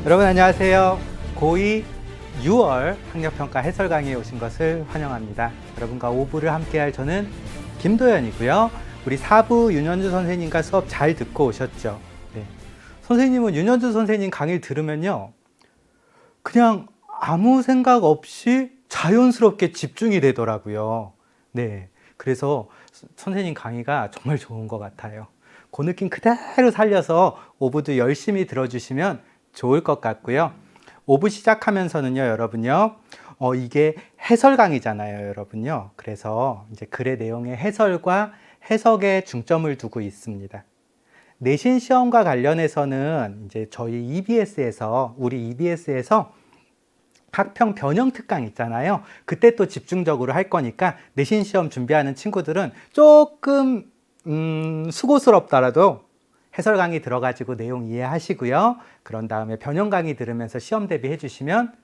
여러분 안녕하세요. 고2 6월 학력평가 해설 강의에 오신 것을 환영합니다. 여러분과 5부를 함께할 저는 김도연이고요. 우리 4부 윤현주 선생님과 수업 잘 듣고 오셨죠? 네. 선생님은 윤현주 선생님 강의를 들으면요, 그냥 아무 생각 없이 자연스럽게 집중이 되더라고요. 네. 그래서 선생님 강의가 정말 좋은 것 같아요. 그 느낌 그대로 살려서 5부도 열심히 들어주시면 좋을 것 같고요. 5부 시작하면서는요, 여러분요, 이게 해설 강의잖아요, 여러분요. 그래서 이제 글의 내용의 해설과 해석에 중점을 두고 있습니다. 내신 시험과 관련해서는 이제 저희 우리 EBS에서 학평 변형 특강 있잖아요. 그때 또 집중적으로 할 거니까 내신 시험 준비하는 친구들은 조금 수고스럽더라도 해설 강의 들어가지고 내용 이해하시고요. 그런 다음에 변형 강의 들으면서 시험 대비해 주시면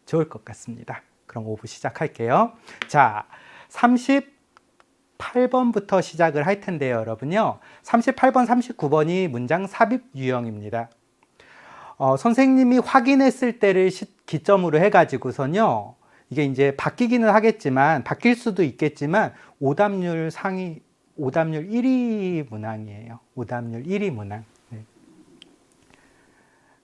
좋을 것 같습니다. 그럼 5부 시작할게요. 자, 38번부터 시작을 할 텐데요, 여러분요. 38번, 39번이 문장 삽입 유형입니다. 선생님이 확인했을 때를 기점으로 해가지고선요, 이게 이제 바뀌기는 하겠지만, 바뀔 수도 있겠지만, 오답률 1위 문항이에요. 오답률 1위 문항. 네.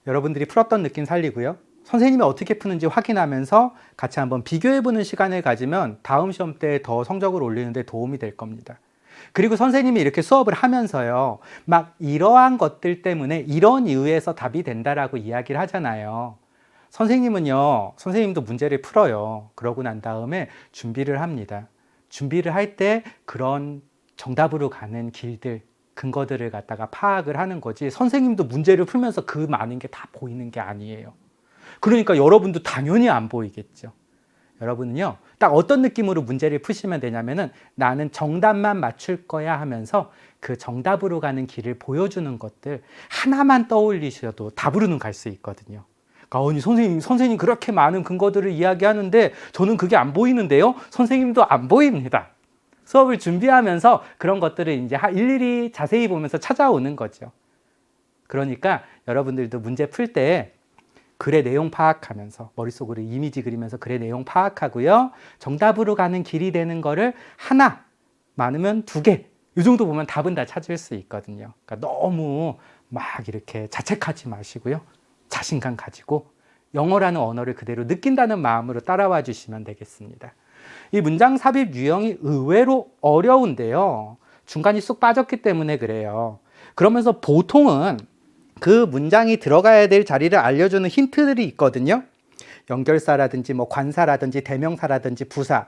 여러분들이 풀었던 느낌 살리고요. 선생님이 어떻게 푸는지 확인하면서 같이 한번 비교해보는 시간을 가지면 다음 시험 때 더 성적을 올리는 데 도움이 될 겁니다. 그리고 선생님이 이렇게 수업을 하면서요, 막 이러한 것들 때문에 이런 이유에서 답이 된다라고 이야기를 하잖아요. 선생님도 문제를 풀어요. 그러고 난 다음에 준비를 합니다. 준비를 할 때 그런 정답으로 가는 길들, 근거들을 갖다가 파악을 하는 거지, 선생님도 문제를 풀면서 그 많은 게 다 보이는 게 아니에요. 그러니까 여러분도 당연히 안 보이겠죠. 여러분은요, 딱 어떤 느낌으로 문제를 푸시면 되냐면은, 나는 정답만 맞출 거야 하면서 그 정답으로 가는 길을 보여주는 것들 하나만 떠올리셔도 답으로는 갈 수 있거든요. 그러니까 아니, 선생님 그렇게 많은 근거들을 이야기하는데 저는 그게 안 보이는데요? 선생님도 안 보입니다. 수업을 준비하면서 그런 것들을 이제 일일이 자세히 보면서 찾아오는 거죠. 그러니까 여러분들도 문제 풀 때 글의 내용 파악하면서 머릿속으로 이미지 그리면서 글의 내용 파악하고요. 정답으로 가는 길이 되는 거를 하나, 많으면 2개, 이 정도 보면 답은 다 찾을 수 있거든요. 그러니까 너무 막 이렇게 자책하지 마시고요. 자신감 가지고 영어라는 언어를 그대로 느낀다는 마음으로 따라와 주시면 되겠습니다. 이 문장 삽입 유형이 의외로 어려운데요. 중간이 쑥 빠졌기 때문에 그래요. 그러면서 보통은 그 문장이 들어가야 될 자리를 알려주는 힌트들이 있거든요. 연결사라든지 뭐 관사라든지 대명사라든지 부사,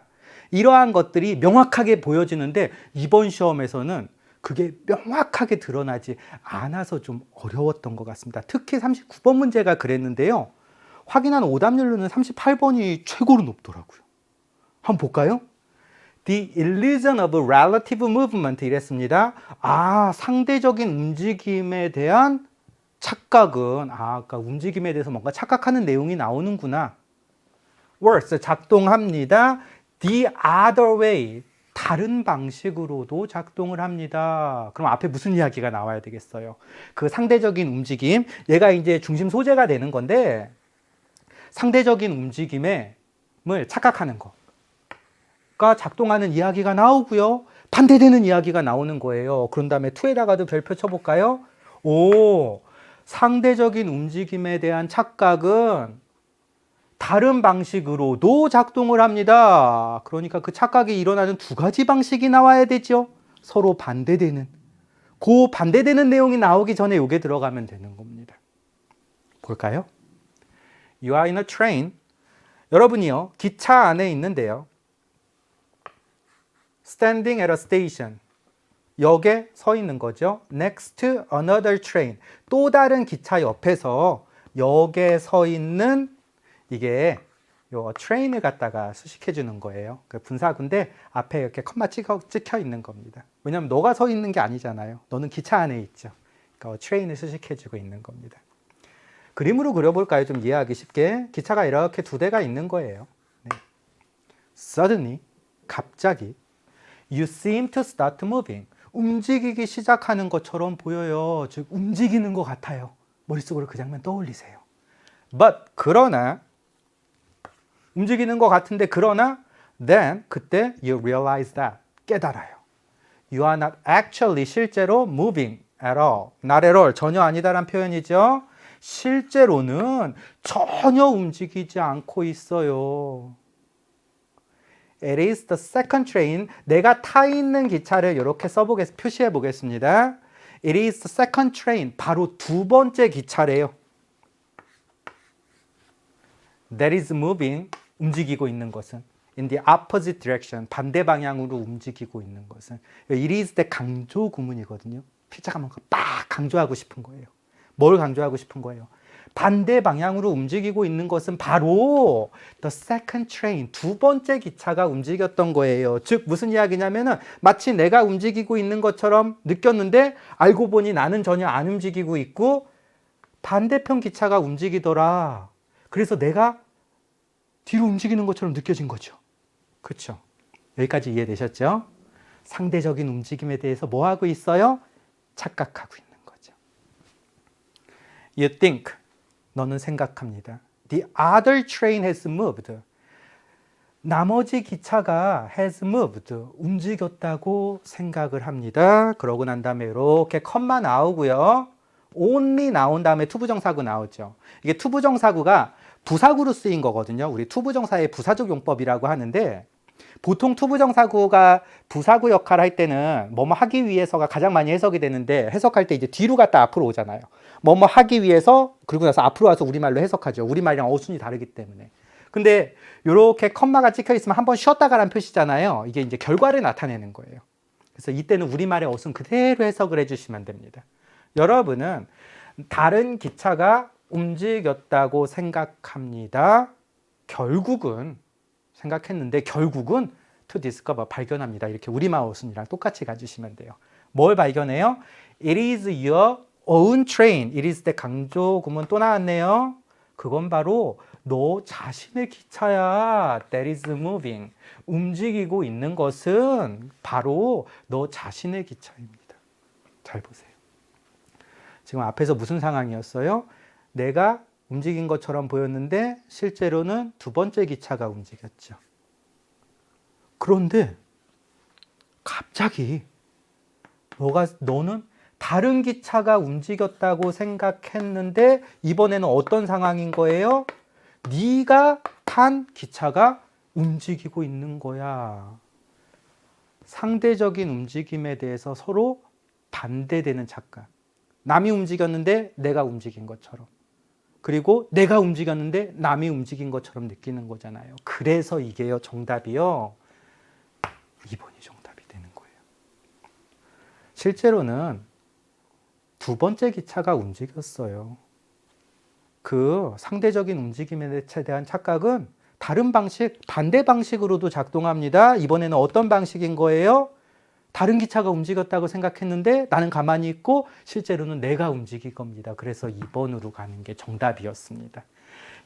이러한 것들이 명확하게 보여지는데 이번 시험에서는 그게 명확하게 드러나지 않아서 좀 어려웠던 것 같습니다. 특히 39번 문제가 그랬는데요. 확인한 오답률로는 38번이 최고로 높더라고요. 한번 볼까요? The illusion of relative movement 이랬습니다. 상대적인 움직임에 대한 착각은, 아까 움직임에 대해서 뭔가 착각하는 내용이 나오는구나. works, 작동합니다. The other way, 다른 방식으로도 작동을 합니다. 그럼 앞에 무슨 이야기가 나와야 되겠어요? 그 상대적인 움직임, 얘가 이제 중심 소재가 되는 건데, 상대적인 움직임을 착각하는 거가 작동하는 이야기가 나오고요. 반대되는 이야기가 나오는 거예요. 그런 다음에 2에다가도 별표 쳐볼까요? 상대적인 움직임에 대한 착각은 다른 방식으로도 작동을 합니다. 그러니까 그 착각이 일어나는 2가지 방식이 나와야 되죠. 서로 반대되는. 그 반대되는 내용이 나오기 전에 이게 들어가면 되는 겁니다. 볼까요? You are in a train. 여러분이요, 기차 안에 있는데요. Standing at a station. 역에 서 있는 거죠. Next to another train. 또 다른 기차 옆에서 역에 서 있는, 이게 요 train을 갖다가 수식해 주는 거예요. 그 분사구인데 앞에 이렇게 컴마 찍혀 있는 겁니다. 왜냐하면 너가 서 있는 게 아니잖아요. 너는 기차 안에 있죠. 그러니까 train을 수식해 주고 있는 겁니다. 그림으로 그려볼까요? 좀 이해하기 쉽게. 기차가 이렇게 2대가 있는 거예요. 네. suddenly, 갑자기, you seem to start moving. 움직이기 시작하는 것처럼 보여요. 즉, 움직이는 것 같아요. 머릿속으로 그 장면 떠올리세요. But, 그러나, 움직이는 것 같은데, 그러나, then, 그때, you realize that, 깨달아요. You are not actually, 실제로, moving at all. Not at all, 전혀 아니다란 표현이죠. 실제로는 전혀 움직이지 않고 있어요. It is the second train. 내가 타 있는 기차를 이렇게 표시해 보겠습니다. It is the second train. 바로 두 번째 기차래요. That is moving. 움직이고 있는 것은. In the opposite direction. 반대 방향으로 움직이고 있는 것은. It is 때 강조 구문이거든요. 필자가 뭔가 빡 강조하고 싶은 거예요. 뭘 강조하고 싶은 거예요? 반대 방향으로 움직이고 있는 것은 바로 the second train, 두 번째 기차가 움직였던 거예요. 즉 무슨 이야기냐면은 마치 내가 움직이고 있는 것처럼 느꼈는데 알고 보니 나는 전혀 안 움직이고 있고 반대편 기차가 움직이더라. 그래서 내가 뒤로 움직이는 것처럼 느껴진 거죠. 그렇죠? 여기까지 이해되셨죠? 상대적인 움직임에 대해서 뭐 하고 있어요? 착각하고 있는 거죠. You think, 너는 생각합니다. The other train has moved. 나머지 기차가 has moved, 움직였다고 생각을 합니다. 그러고 난 다음에 이렇게 컴마 나오고요. only 나온 다음에 투부정사구 나오죠. 이게 투부정사구가 부사구로 쓰인 거거든요. 우리 투부정사의 부사적 용법이라고 하는데 보통 투부정사구가 부사구 역할을 할 때는 뭐뭐 하기 위해서가 가장 많이 해석이 되는데 해석할 때 이제 뒤로 갔다 앞으로 오잖아요. 뭐뭐 하기 위해서 그리고 나서 앞으로 와서 우리말로 해석하죠. 우리말이랑 어순이 다르기 때문에. 근데 이렇게 컴마가 찍혀 있으면 한번 쉬었다가라는 표시잖아요. 이게 이제 결과를 나타내는 거예요. 그래서 이때는 우리말의 어순 그대로 해석을 해주시면 됩니다. 여러분은 다른 기차가 움직였다고 생각합니다. 결국은 생각했는데 결국은 to discover, 발견합니다. 이렇게 우리말 어순이랑 똑같이 가주시면 돼요. 뭘 발견해요? It is your own train. It is 때 강조 구문 또 나왔네요. 그건 바로 너 자신의 기차야. That is moving. 움직이고 있는 것은 바로 너 자신의 기차입니다. 잘 보세요. 지금 앞에서 무슨 상황이었어요? 내가 움직인 것처럼 보였는데 실제로는 두 번째 기차가 움직였죠. 그런데 갑자기 너는 다른 기차가 움직였다고 생각했는데 이번에는 어떤 상황인 거예요? 네가 탄 기차가 움직이고 있는 거야. 상대적인 움직임에 대해서 서로 반대되는 착각. 남이 움직였는데 내가 움직인 것처럼. 그리고 내가 움직였는데 남이 움직인 것처럼 느끼는 거잖아요. 그래서 이게요, 정답이요. 2번이 정답이 되는 거예요. 실제로는 두 번째 기차가 움직였어요. 그 상대적인 움직임에 대한 착각은 다른 방식, 반대 방식으로도 작동합니다. 이번에는 어떤 방식인 거예요? 다른 기차가 움직였다고 생각했는데 나는 가만히 있고 실제로는 내가 움직일 겁니다. 그래서 2번으로 가는 게 정답이었습니다.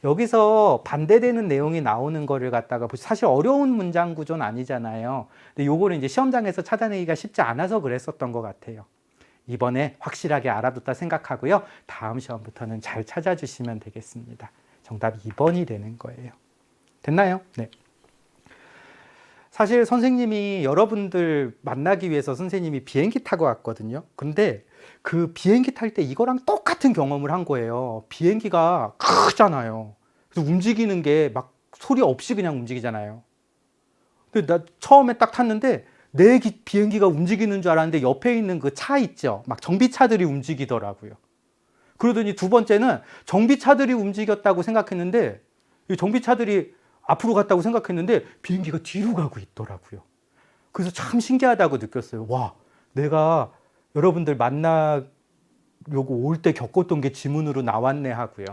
여기서 반대되는 내용이 나오는 거를 갖다가 사실 어려운 문장 구조는 아니잖아요. 근데 요거를 이제 시험장에서 찾아내기가 쉽지 않아서 그랬었던 것 같아요. 이번에 확실하게 알아뒀다 생각하고요. 다음 시험부터는 잘 찾아주시면 되겠습니다. 정답 2번이 되는 거예요. 됐나요? 네. 사실 선생님이 여러분들 만나기 위해서 선생님이 비행기 타고 왔거든요. 근데 그 비행기 탈 때 이거랑 똑같은 경험을 한 거예요. 비행기가 크잖아요. 그래서 움직이는 게 막 소리 없이 그냥 움직이잖아요. 근데 나 처음에 딱 탔는데 내 비행기가 움직이는 줄 알았는데 옆에 있는 그 차 있죠. 막 정비차들이 움직이더라고요. 그러더니 두 번째는 정비차들이 움직였다고 생각했는데 이 정비차들이 앞으로 갔다고 생각했는데 비행기가 뒤로 가고 있더라고요. 그래서 참 신기하다고 느꼈어요. 와, 내가 여러분들 만나려고 올 때 겪었던 게 지문으로 나왔네 하고요.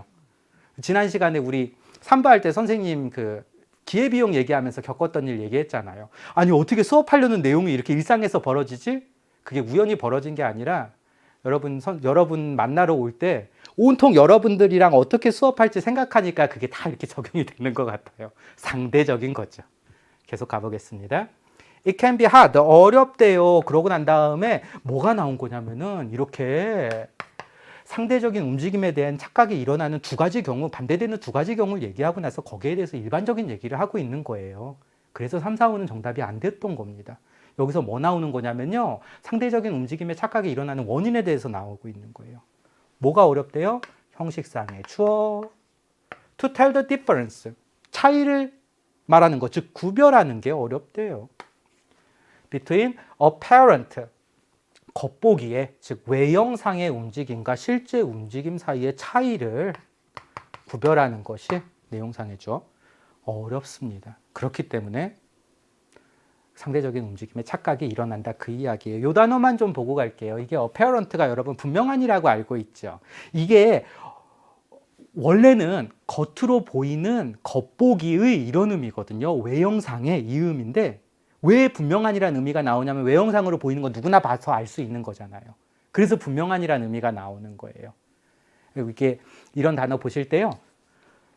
지난 시간에 우리 삼부할 때 선생님 그 기회비용 얘기하면서 겪었던 일 얘기했잖아요. 아니 어떻게 수업하려는 내용이 이렇게 일상에서 벌어지지? 그게 우연히 벌어진 게 아니라 여러분 만나러 올 때 온통 여러분들이랑 어떻게 수업할지 생각하니까 그게 다 이렇게 적용이 되는 것 같아요. 상대적인 거죠. 계속 가보겠습니다. It can be hard. 어렵대요. 그러고 난 다음에 뭐가 나온 거냐면은 이렇게 상대적인 움직임에 대한 착각이 일어나는 두 가지 경우, 반대되는 두 가지 경우를 얘기하고 나서 거기에 대해서 일반적인 얘기를 하고 있는 거예요. 그래서 3, 4, 5는 정답이 안 됐던 겁니다. 여기서 뭐 나오는 거냐면요. 상대적인 움직임에 착각이 일어나는 원인에 대해서 나오고 있는 거예요. 뭐가 어렵대요? 형식상의 주어. To tell the difference. 차이를 말하는 것, 즉 구별하는 게 어렵대요. Between apparent. 겉보기에, 즉 외형상의 움직임과 실제 움직임 사이의 차이를 구별하는 것이 내용상의 주어. 어렵습니다. 그렇기 때문에 상대적인 움직임에 착각이 일어난다 그 이야기예요. 이 단어만 좀 보고 갈게요. 이게 apparent가 여러분 분명한이라고 알고 있죠. 이게 원래는 겉으로 보이는 겉보기의 이런 의미거든요. 외형상의 이 의미인데 왜 분명한이라는 의미가 나오냐면 외형상으로 보이는 건 누구나 봐서 알 수 있는 거잖아요. 그래서 분명한이라는 의미가 나오는 거예요. 그리고 이게 이런 단어 보실 때요.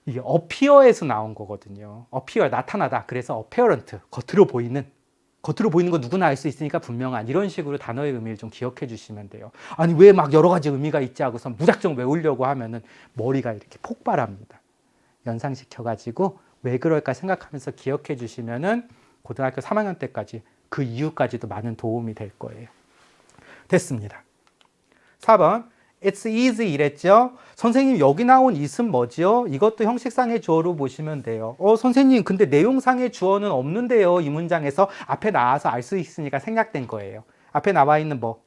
이게 appear에서 나온 거거든요. appear, 나타나다. 그래서 apparent, 겉으로 보이는 거 누구나 알 수 있으니까 분명한 이런 식으로 단어의 의미를 좀 기억해 주시면 돼요. 아니 왜 막 여러 가지 의미가 있지 하고서 무작정 외우려고 하면은 머리가 이렇게 폭발합니다. 연상시켜가지고 왜 그럴까 생각하면서 기억해 주시면은 고등학교 3학년 때까지 그 이후까지도 많은 도움이 될 거예요. 됐습니다. 4번 It's easy 이랬죠. 선생님 여기 나온 it은 뭐지요? 이것도 형식상의 주어로 보시면 돼요. 선생님 근데 내용상의 주어는 없는데요. 이 문장에서 앞에 나와서 알 수 있으니까 생략된 거예요. 앞에 나와 있는 뭐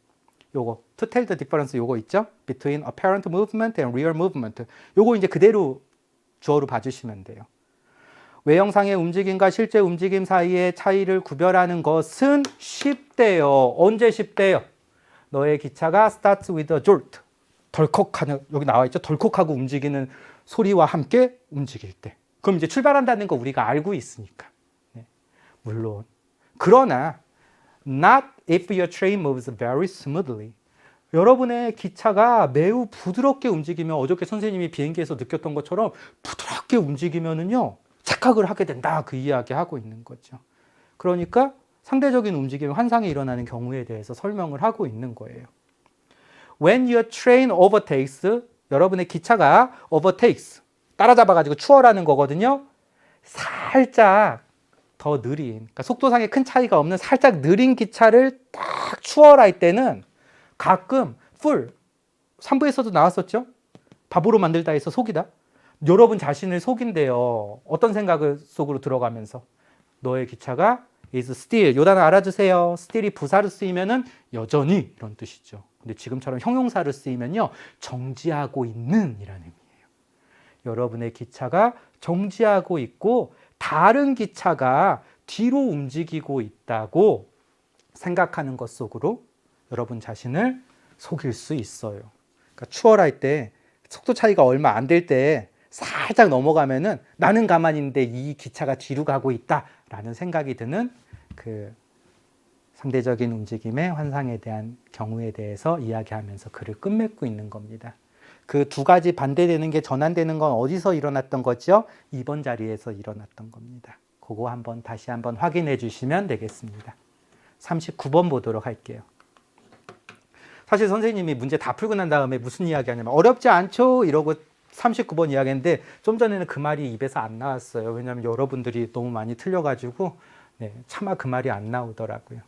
요거 to tell the difference 요거 있죠? Between apparent movement and real movement. 요거 이제 그대로 주어로 봐주시면 돼요. 외형상의 움직임과 실제 움직임 사이의 차이를 구별하는 것은 쉽대요. 언제 쉽대요? 너의 기차가 starts with a jolt. 덜컥하는, 여기 나와 있죠? 덜컥하고 움직이는 소리와 함께 움직일 때. 그럼 이제 출발한다는 거 우리가 알고 있으니까. 네. 물론. 그러나 not if your train moves very smoothly. 여러분의 기차가 매우 부드럽게 움직이면 어저께 선생님이 비행기에서 느꼈던 것처럼 부드럽게 움직이면은요. 착각을 하게 된다. 그 이야기 하고 있는 거죠. 그러니까 상대적인 움직임, 환상이 일어나는 경우에 대해서 설명을 하고 있는 거예요. When your train overtakes, 여러분의 기차가 overtakes, 따라잡아가지고 추월하는 거거든요. 살짝 더 느린, 그러니까 속도상에 큰 차이가 없는 살짝 느린 기차를 딱 추월할 때는 가끔 full, 3부에서도 나왔었죠? 바보로 만들다 해서 속이다. 여러분 자신을 속인대요. 어떤 생각을 속으로 들어가면서 너의 기차가 is still, 요 단어 알아주세요. still이 부사로 쓰이면은 여전히 이런 뜻이죠. 근데 지금처럼 형용사로 쓰이면요 정지하고 있는 이라는 의미예요. 여러분의 기차가 정지하고 있고 다른 기차가 뒤로 움직이고 있다고 생각하는 것 속으로 여러분 자신을 속일 수 있어요. 그러니까 추월할 때 속도 차이가 얼마 안 될 때 살짝 넘어가면은 나는 가만히 있는데 이 기차가 뒤로 가고 있다라는 생각이 드는 그 상대적인 움직임의 환상에 대한 경우에 대해서 이야기하면서 글을 끝맺고 있는 겁니다. 그 두 가지 반대되는 게 전환되는 건 어디서 일어났던 거죠? 2번 자리에서 일어났던 겁니다. 그거 한번 다시 한번 확인해 주시면 되겠습니다. 39번 보도록 할게요. 사실 선생님이 문제 다 풀고 난 다음에 무슨 이야기 하냐면 어렵지 않죠? 이러고 39번 이야기했는데 좀 전에는 그 말이 입에서 안 나왔어요. 왜냐하면 여러분들이 너무 많이 틀려가지고 차마 그 말이 안 나오더라고요.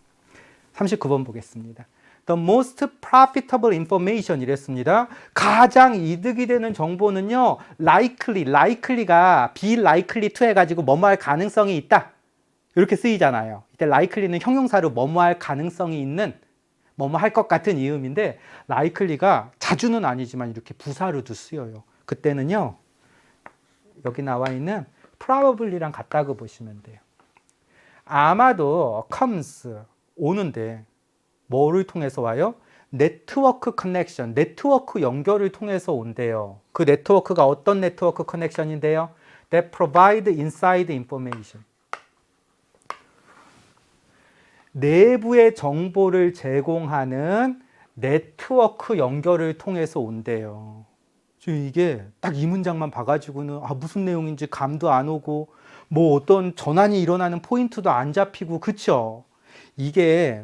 39번 보겠습니다. The most profitable information 이랬습니다. 가장 이득이 되는 정보는요. likely가 be likely to 해가지고 뭐뭐 할 가능성이 있다. 이렇게 쓰이잖아요. 이때 likely는 형용사로 뭐뭐 할 가능성이 있는 뭐뭐 할 것 같은 이 의미인데 likely가 자주는 아니지만 이렇게 부사로도 쓰여요. 그때는요. 여기 나와 있는 probably랑 같다고 보시면 돼요. 아마도 comes 오는데 뭐를 통해서 와요? 네트워크 커넥션, 네트워크 연결을 통해서 온대요. 그 네트워크가 어떤 네트워크 커넥션인데요? That provide inside information. 내부의 정보를 제공하는 네트워크 연결을 통해서 온대요. 지금 이게 딱 이 문장만 봐가지고는 무슨 내용인지 감도 안 오고 뭐 어떤 전환이 일어나는 포인트도 안 잡히고, 그쵸? 이게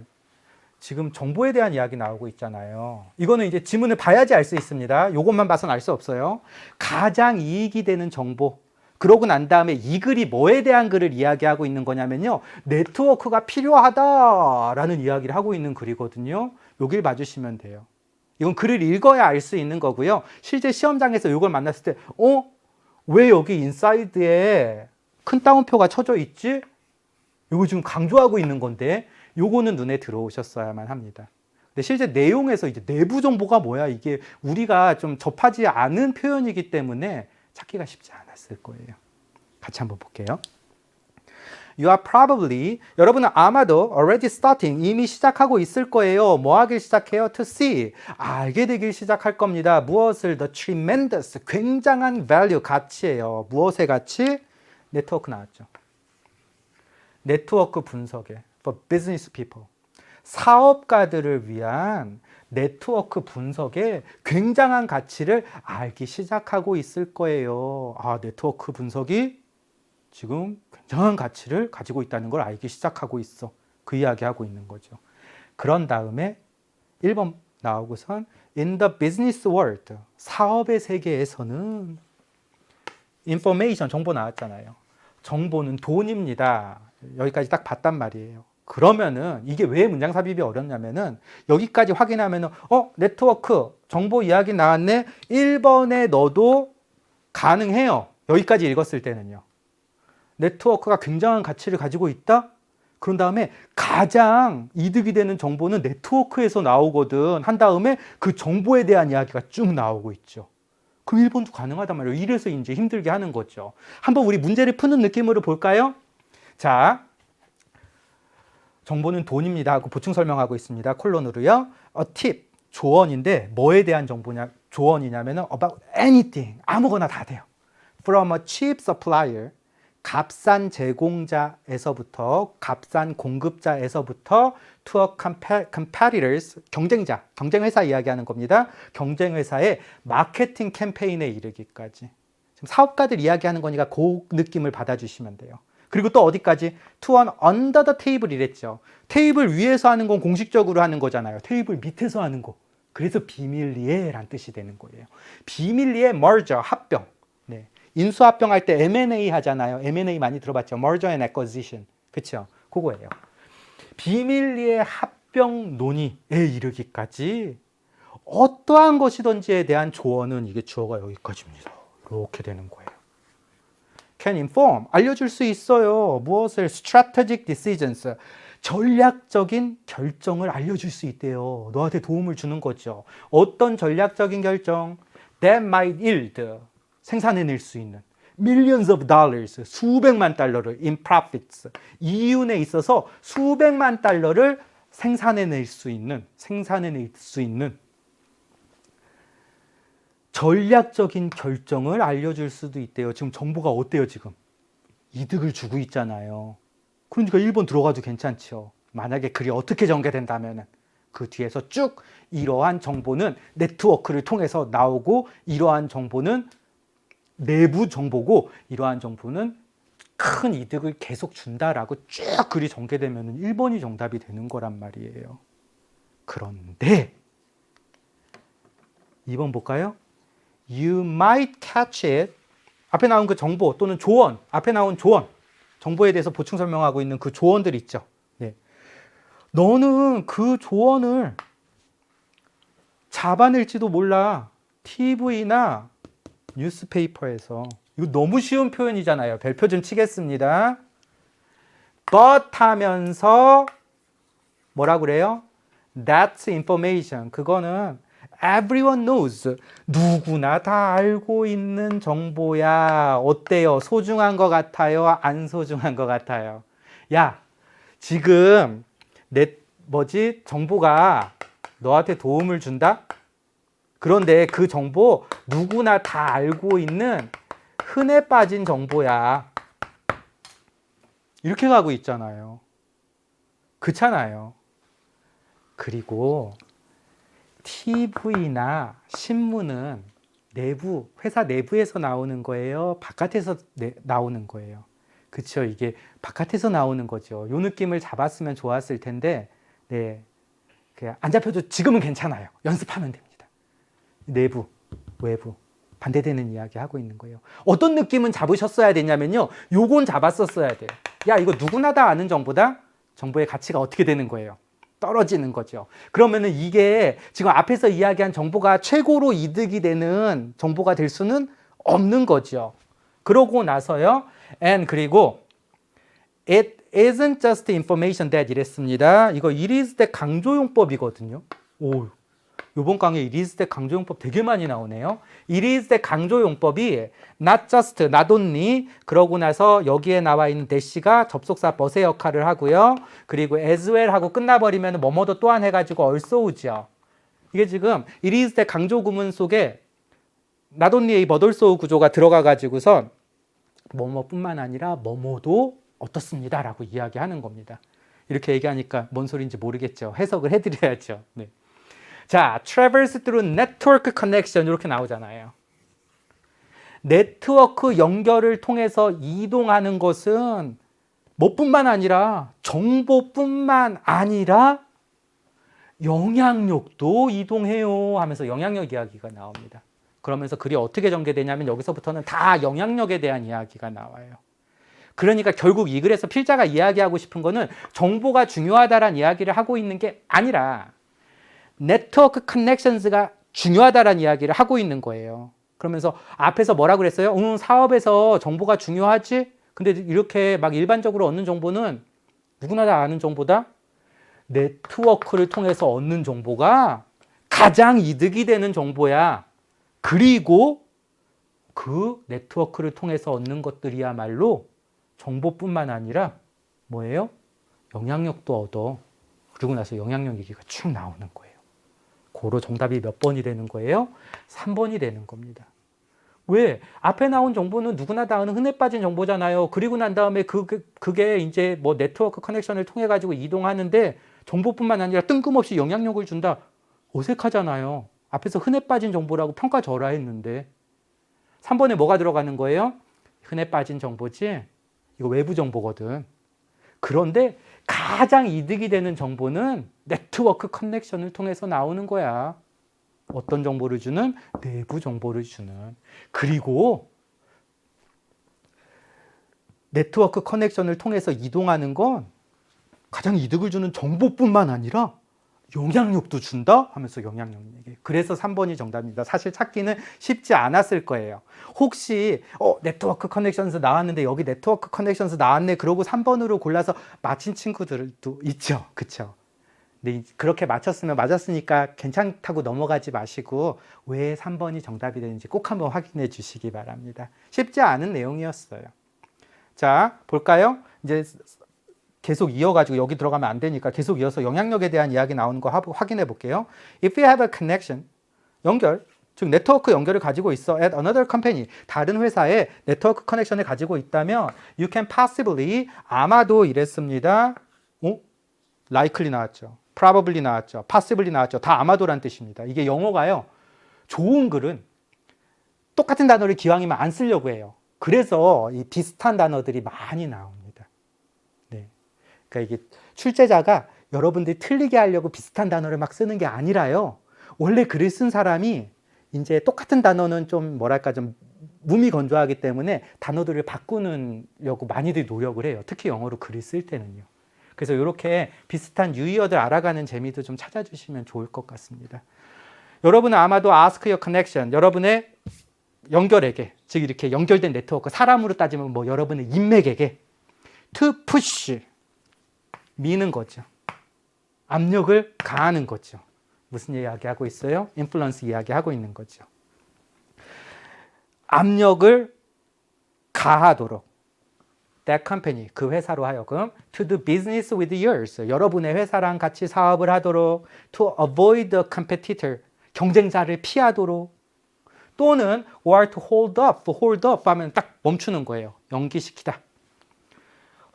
지금 정보에 대한 이야기 나오고 있잖아요. 이거는 이제 지문을 봐야지 알 수 있습니다. 이것만 봐서는 알 수 없어요. 가장 이익이 되는 정보. 그러고 난 다음에 이 글이 뭐에 대한 글을 이야기하고 있는 거냐면요. 네트워크가 필요하다라는 이야기를 하고 있는 글이거든요. 여길 봐주시면 돼요. 이건 글을 읽어야 알 수 있는 거고요. 실제 시험장에서 이걸 만났을 때, 왜 여기 인사이드에 큰 따옴표가 쳐져 있지? 이거 지금 강조하고 있는 건데, 요거는 눈에 들어오셨어야만 합니다. 근데 실제 내용에서 이제 내부 정보가 뭐야? 이게 우리가 좀 접하지 않은 표현이기 때문에 찾기가 쉽지 않았을 거예요. 같이 한번 볼게요. You are probably, 여러분은 아마도 already starting, 이미 시작하고 있을 거예요. 뭐 하길 시작해요? To see, 알게 되길 시작할 겁니다. 무엇을? The tremendous, 굉장한 value, 가치예요. 무엇의 가치? 네트워크 나왔죠. 네트워크 분석에 for business people, 사업가들을 위한 네트워크 분석에 굉장한 가치를 알기 시작하고 있을 거예요. 아, 네트워크 분석이 지금 굉장한 가치를 가지고 있다는 걸 알기 시작하고 있어. 그 이야기하고 있는 거죠. 그런 다음에 1번 나오고선 in the business world, 사업의 세계에서는 information, 정보 나왔잖아요. 정보는 돈입니다. 여기까지 딱 봤단 말이에요. 그러면은 이게 왜 문장 삽입이 어렵냐면은 여기까지 확인하면은 네트워크 정보 이야기 나왔네. 1번에 넣어도 가능해요. 여기까지 읽었을 때는요. 네트워크가 굉장한 가치를 가지고 있다? 그런 다음에 가장 이득이 되는 정보는 네트워크에서 나오거든 한 다음에 그 정보에 대한 이야기가 쭉 나오고 있죠. 그럼 1번도 가능하단 말이에요. 이래서 이제 힘들게 하는 거죠. 한번 우리 문제를 푸는 느낌으로 볼까요? 자, 정보는 돈입니다 하고 보충 설명하고 있습니다. 콜론으로요. A tip, 조언인데 뭐에 대한 정보냐? 조언이냐면은 about anything, 아무거나 다 돼요. From a cheap supplier, 값싼 제공자에서부터, 값싼 공급자에서부터 to a competitors, 경쟁자, 경쟁회사 이야기하는 겁니다. 경쟁회사의 마케팅 캠페인에 이르기까지. 지금 사업가들 이야기하는 거니까 그 느낌을 받아주시면 돼요. 그리고 또 어디까지? To an under the table 이랬죠. 테이블 위에서 하는 건 공식적으로 하는 거잖아요. 테이블 밑에서 하는 거. 그래서 비밀리에 란 뜻이 되는 거예요. 비밀리에 merger, 합병. 네. 인수합병할 때 M&A 하잖아요. M&A 많이 들어봤죠. Merger and Acquisition. 그렇죠? 그거예요. 비밀리에 합병 논의에 이르기까지 어떠한 것이든지에 대한 조언은 이게 주어가 여기까지입니다. 이렇게 되는 거예요. Can inform, 알려줄 수 있어요. 무엇을? Strategic decisions, 전략적인 결정을 알려줄 수 있대요. 너한테 도움을 주는 거죠. 어떤 전략적인 결정? That might yield, 생산해낼 수 있는 millions of dollars, 수백만 달러를 in profits, 이윤에 있어서 수백만 달러를 생산해낼 수 있는 전략적인 결정을 알려줄 수도 있대요. 지금 정보가 어때요, 지금? 이득을 주고 있잖아요. 그러니까 1번 들어가도 괜찮죠. 만약에 글이 어떻게 전개된다면 그 뒤에서 쭉 이러한 정보는 네트워크를 통해서 나오고, 이러한 정보는 내부 정보고, 이러한 정보는 큰 이득을 계속 준다라고 쭉 글이 전개되면 1번이 정답이 되는 거란 말이에요. 그런데 2번 볼까요? You might catch it. 앞에 나온 그 정보 또는 조언, 앞에 나온 조언, 정보에 대해서 보충 설명하고 있는 그 조언들 있죠. 네. 너는 그 조언을 잡아낼지도 몰라. TV나 뉴스페이퍼에서. 이거 너무 쉬운 표현이잖아요. 별표 좀 치겠습니다. but 하면서 뭐라 그래요? That's information. 그거는 everyone knows. 누구나 다 알고 있는 정보야. 어때요? 소중한 것 같아요? 안 소중한 것 같아요? 야, 지금 정보가 너한테 도움을 준다? 그런데 그 정보 누구나 다 알고 있는 흔해 빠진 정보야. 이렇게 가고 있잖아요. 그렇잖아요. 그리고 TV나 신문은 회사 내부에서 나오는 거예요? 바깥에서 나오는 거예요? 그쵸. 이게 바깥에서 나오는 거죠. 요 느낌을 잡았으면 좋았을 텐데, 네. 안 잡혀도 지금은 괜찮아요. 연습하면 됩니다. 내부, 외부. 반대되는 이야기 하고 있는 거예요. 어떤 느낌은 잡으셨어야 되냐면요. 요건 잡았었어야 돼요. 야, 이거 누구나 다 아는 정보다 정보의 가치가 어떻게 되는 거예요? 떨어지는 거죠. 그러면은 이게 지금 앞에서 이야기한 정보가 최고로 이득이 되는 정보가 될 수는 없는 거죠. 그러고 나서요. And 그리고 it isn't just information that 이랬습니다. 이거 it is that 강조용법이거든요. 오, 이번 강의에 it is that 강조용법 되게 많이 나오네요. it is that 강조용법이 not just, not only 그러고 나서 여기에 나와 있는 that가 접속사 but의 역할을 하고요. 그리고 as well 하고 끝나버리면 뭐뭐도 또한 해가지고 also죠. 이게 지금 it is that 강조 구문 속에 not only의 but also 구조가 들어가가지고선 뭐뭐뿐만 아니라 뭐뭐도 어떻습니다 라고 이야기하는 겁니다. 이렇게 얘기하니까 뭔 소리인지 모르겠죠. 해석을 해드려야죠. 네. 자, traverse through network connection 이렇게 나오잖아요. 네트워크 연결을 통해서 이동하는 것은 뭐뿐만 아니라 정보뿐만 아니라 영향력도 이동해요 하면서 영향력 이야기가 나옵니다. 그러면서 글이 어떻게 전개되냐면 여기서부터는 다 영향력에 대한 이야기가 나와요. 그러니까 결국 이 글에서 필자가 이야기하고 싶은 거는 정보가 중요하다라는 이야기를 하고 있는 게 아니라 네트워크 커넥션스가 중요하다라는 이야기를 하고 있는 거예요. 그러면서 앞에서 뭐라고 그랬어요? 사업에서 정보가 중요하지? 근데 이렇게 막 일반적으로 얻는 정보는 누구나 다 아는 정보다 네트워크를 통해서 얻는 정보가 가장 이득이 되는 정보야. 그리고 그 네트워크를 통해서 얻는 것들이야말로 정보뿐만 아니라 뭐예요? 영향력도 얻어. 그리고 나서 영향력 얘기가 쭉 나오는 거예요. 고로 정답이 몇 번이 되는 거예요? 3번이 되는 겁니다. 왜? 앞에 나온 정보는 누구나 다 아는 흔해 빠진 정보잖아요. 그리고 난 다음에 그게 이제 뭐 네트워크 커넥션을 통해 가지고 이동하는데 정보뿐만 아니라 뜬금없이 영향력을 준다. 어색하잖아요. 앞에서 흔해 빠진 정보라고 평가절하했는데 3번에 뭐가 들어가는 거예요? 흔해 빠진 정보지? 이거 외부 정보거든. 그런데 가장 이득이 되는 정보는 네트워크 커넥션을 통해서 나오는 거야. 어떤 정보를 주는? 내부 정보를 주는. 그리고 네트워크 커넥션을 통해서 이동하는 건 가장 이득을 주는 정보뿐만 아니라 영향력도 준다? 하면서 영향력 얘기. 그래서 3번이 정답입니다. 사실 찾기는 쉽지 않았을 거예요. 혹시 네트워크 커넥션스 나왔는데 여기 네트워크 커넥션스 나왔네. 그러고 3번으로 골라서 맞힌 친구들도 있죠. 그쵸? 근데 그렇게 맞췄으면 맞았으니까 괜찮다고 넘어가지 마시고 왜 3번이 정답이 되는지 꼭 한번 확인해 주시기 바랍니다. 쉽지 않은 내용이었어요. 자, 볼까요? 이제 계속 이어가지고 여기 들어가면 안 되니까 계속 이어서 영향력에 대한 이야기 나오는 거 확인해 볼게요. If you have a connection, 연결, 즉 네트워크 연결을 가지고 있어 at another company, 다른 회사에 네트워크 커넥션을 가지고 있다면 you can possibly, 아마도 이랬습니다. likely 나왔죠. probably 나왔죠. possibly 나왔죠. 다 아마도란 뜻입니다. 이게 영어가요. 좋은 글은 똑같은 단어를 기왕이면 안 쓰려고 해요. 그래서 이 비슷한 단어들이 많이 나옵니다. 그러니까 이게 출제자가 여러분들이 틀리게 하려고 비슷한 단어를 막 쓰는 게 아니라요. 원래 글을 쓴 사람이 이제 똑같은 단어는 좀 뭐랄까 좀 무미건조하기 때문에 단어들을 바꾸려고 많이들 노력을 해요. 특히 영어로 글을 쓸 때는요. 그래서 이렇게 비슷한 유의어들 알아가는 재미도 좀 찾아주시면 좋을 것 같습니다. 여러분은 아마도 ask your connection, 여러분의 연결에게, 즉 이렇게 연결된 네트워크, 사람으로 따지면 뭐 여러분의 인맥에게 to push, 미는 거죠. 압력을 가하는 거죠. 무슨 이야기하고 있어요? 인플루언스 이야기하고 있는 거죠. 압력을 가하도록 that company, 그 회사로 하여금 to do business with yours, 여러분의 회사랑 같이 사업을 하도록 to avoid the competitor, 경쟁자를 피하도록 또는 or to hold up 하면 딱 멈추는 거예요. 연기시키다.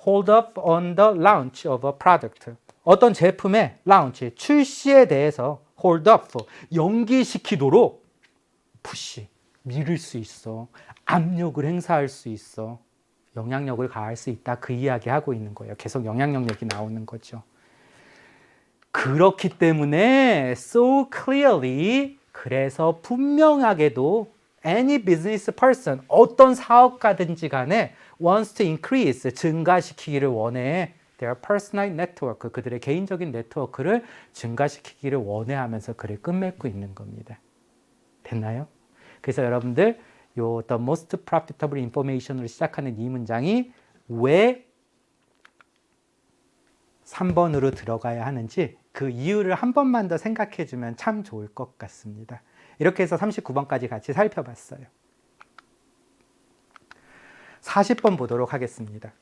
hold up on the launch of a product. 어떤 제품의 launch, 출시에 대해서 hold up, 연기시키도록 push, 밀을 수 있어. 압력을 행사할 수 있어. 영향력을 가할 수 있다. 그 이야기 하고 있는 거예요. 계속 영향력 얘기 나오는 거죠. 그렇기 때문에 so clearly, 그래서 분명하게도 any business person, 어떤 사업가든지 간에 wants to increase, 증가시키기를 원해. their personal network, 그들의 개인적인 네트워크를 증가시키기를 원해 하면서 글을 끝맺고 있는 겁니다. 됐나요? 그래서 여러분들 요 the most profitable information으로 시작하는 이 문장이 왜 3번으로 들어가야 하는지 그 이유를 한 번만 더 생각해 주면 참 좋을 것 같습니다. 이렇게 해서 39번까지 같이 살펴봤어요. 40번 보도록 하겠습니다.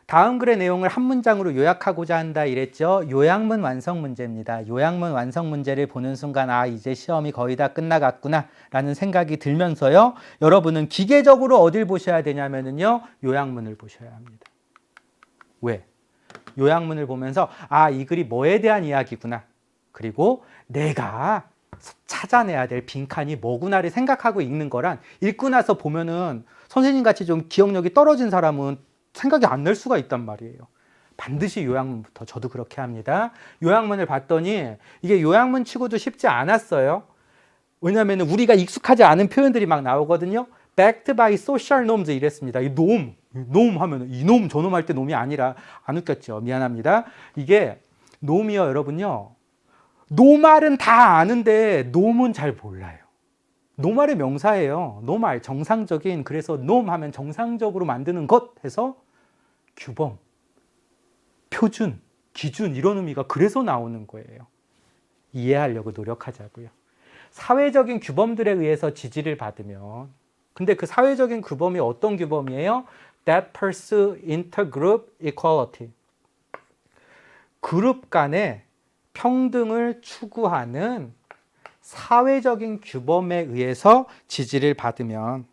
다음 글의 내용을 한 문장으로 요약하고자 한다 이랬죠. 요약문 완성 문제입니다. 요약문 완성 문제를 보는 순간 아, 이제 시험이 거의 다 끝나갔구나 라는 생각이 들면서요. 여러분은 기계적으로 어딜 보셔야 되냐면요. 요약문을 보셔야 합니다. 왜? 요약문을 보면서 아, 이 글이 뭐에 대한 이야기구나. 그리고 내가 찾아내야 될 빈칸이 뭐구나를 생각하고 읽는 거란, 읽고 나서 보면은 선생님같이 좀 기억력이 떨어진 사람은 생각이 안 날 수가 있단 말이에요. 반드시 요약문부터. 저도 그렇게 합니다. 요약문을 봤더니 이게 요약문 치고도 쉽지 않았어요. 왜냐하면 우리가 익숙하지 않은 표현들이 막 나오거든요. backed by social norms 이랬습니다. 이 놈 하면 이놈 저놈 할 때 놈이 아니라, 안 웃겼죠. 미안합니다. 이게 놈이요 여러분요. 노말은 다 아는데 놈은 잘 몰라요. 노말의 명사예요. 노말, 정상적인. 그래서 놈 하면 정상적으로 만드는 것 해서 규범, 표준, 기준 이런 의미가 그래서 나오는 거예요. 이해하려고 노력하자고요. 사회적인 규범들에 의해서 지지를 받으면, 근데 그 사회적인 규범이 어떤 규범이에요? That pursue intergroup equality. 그룹 간의 평등을 추구하는 사회적인 규범에 의해서 지지를 받으면,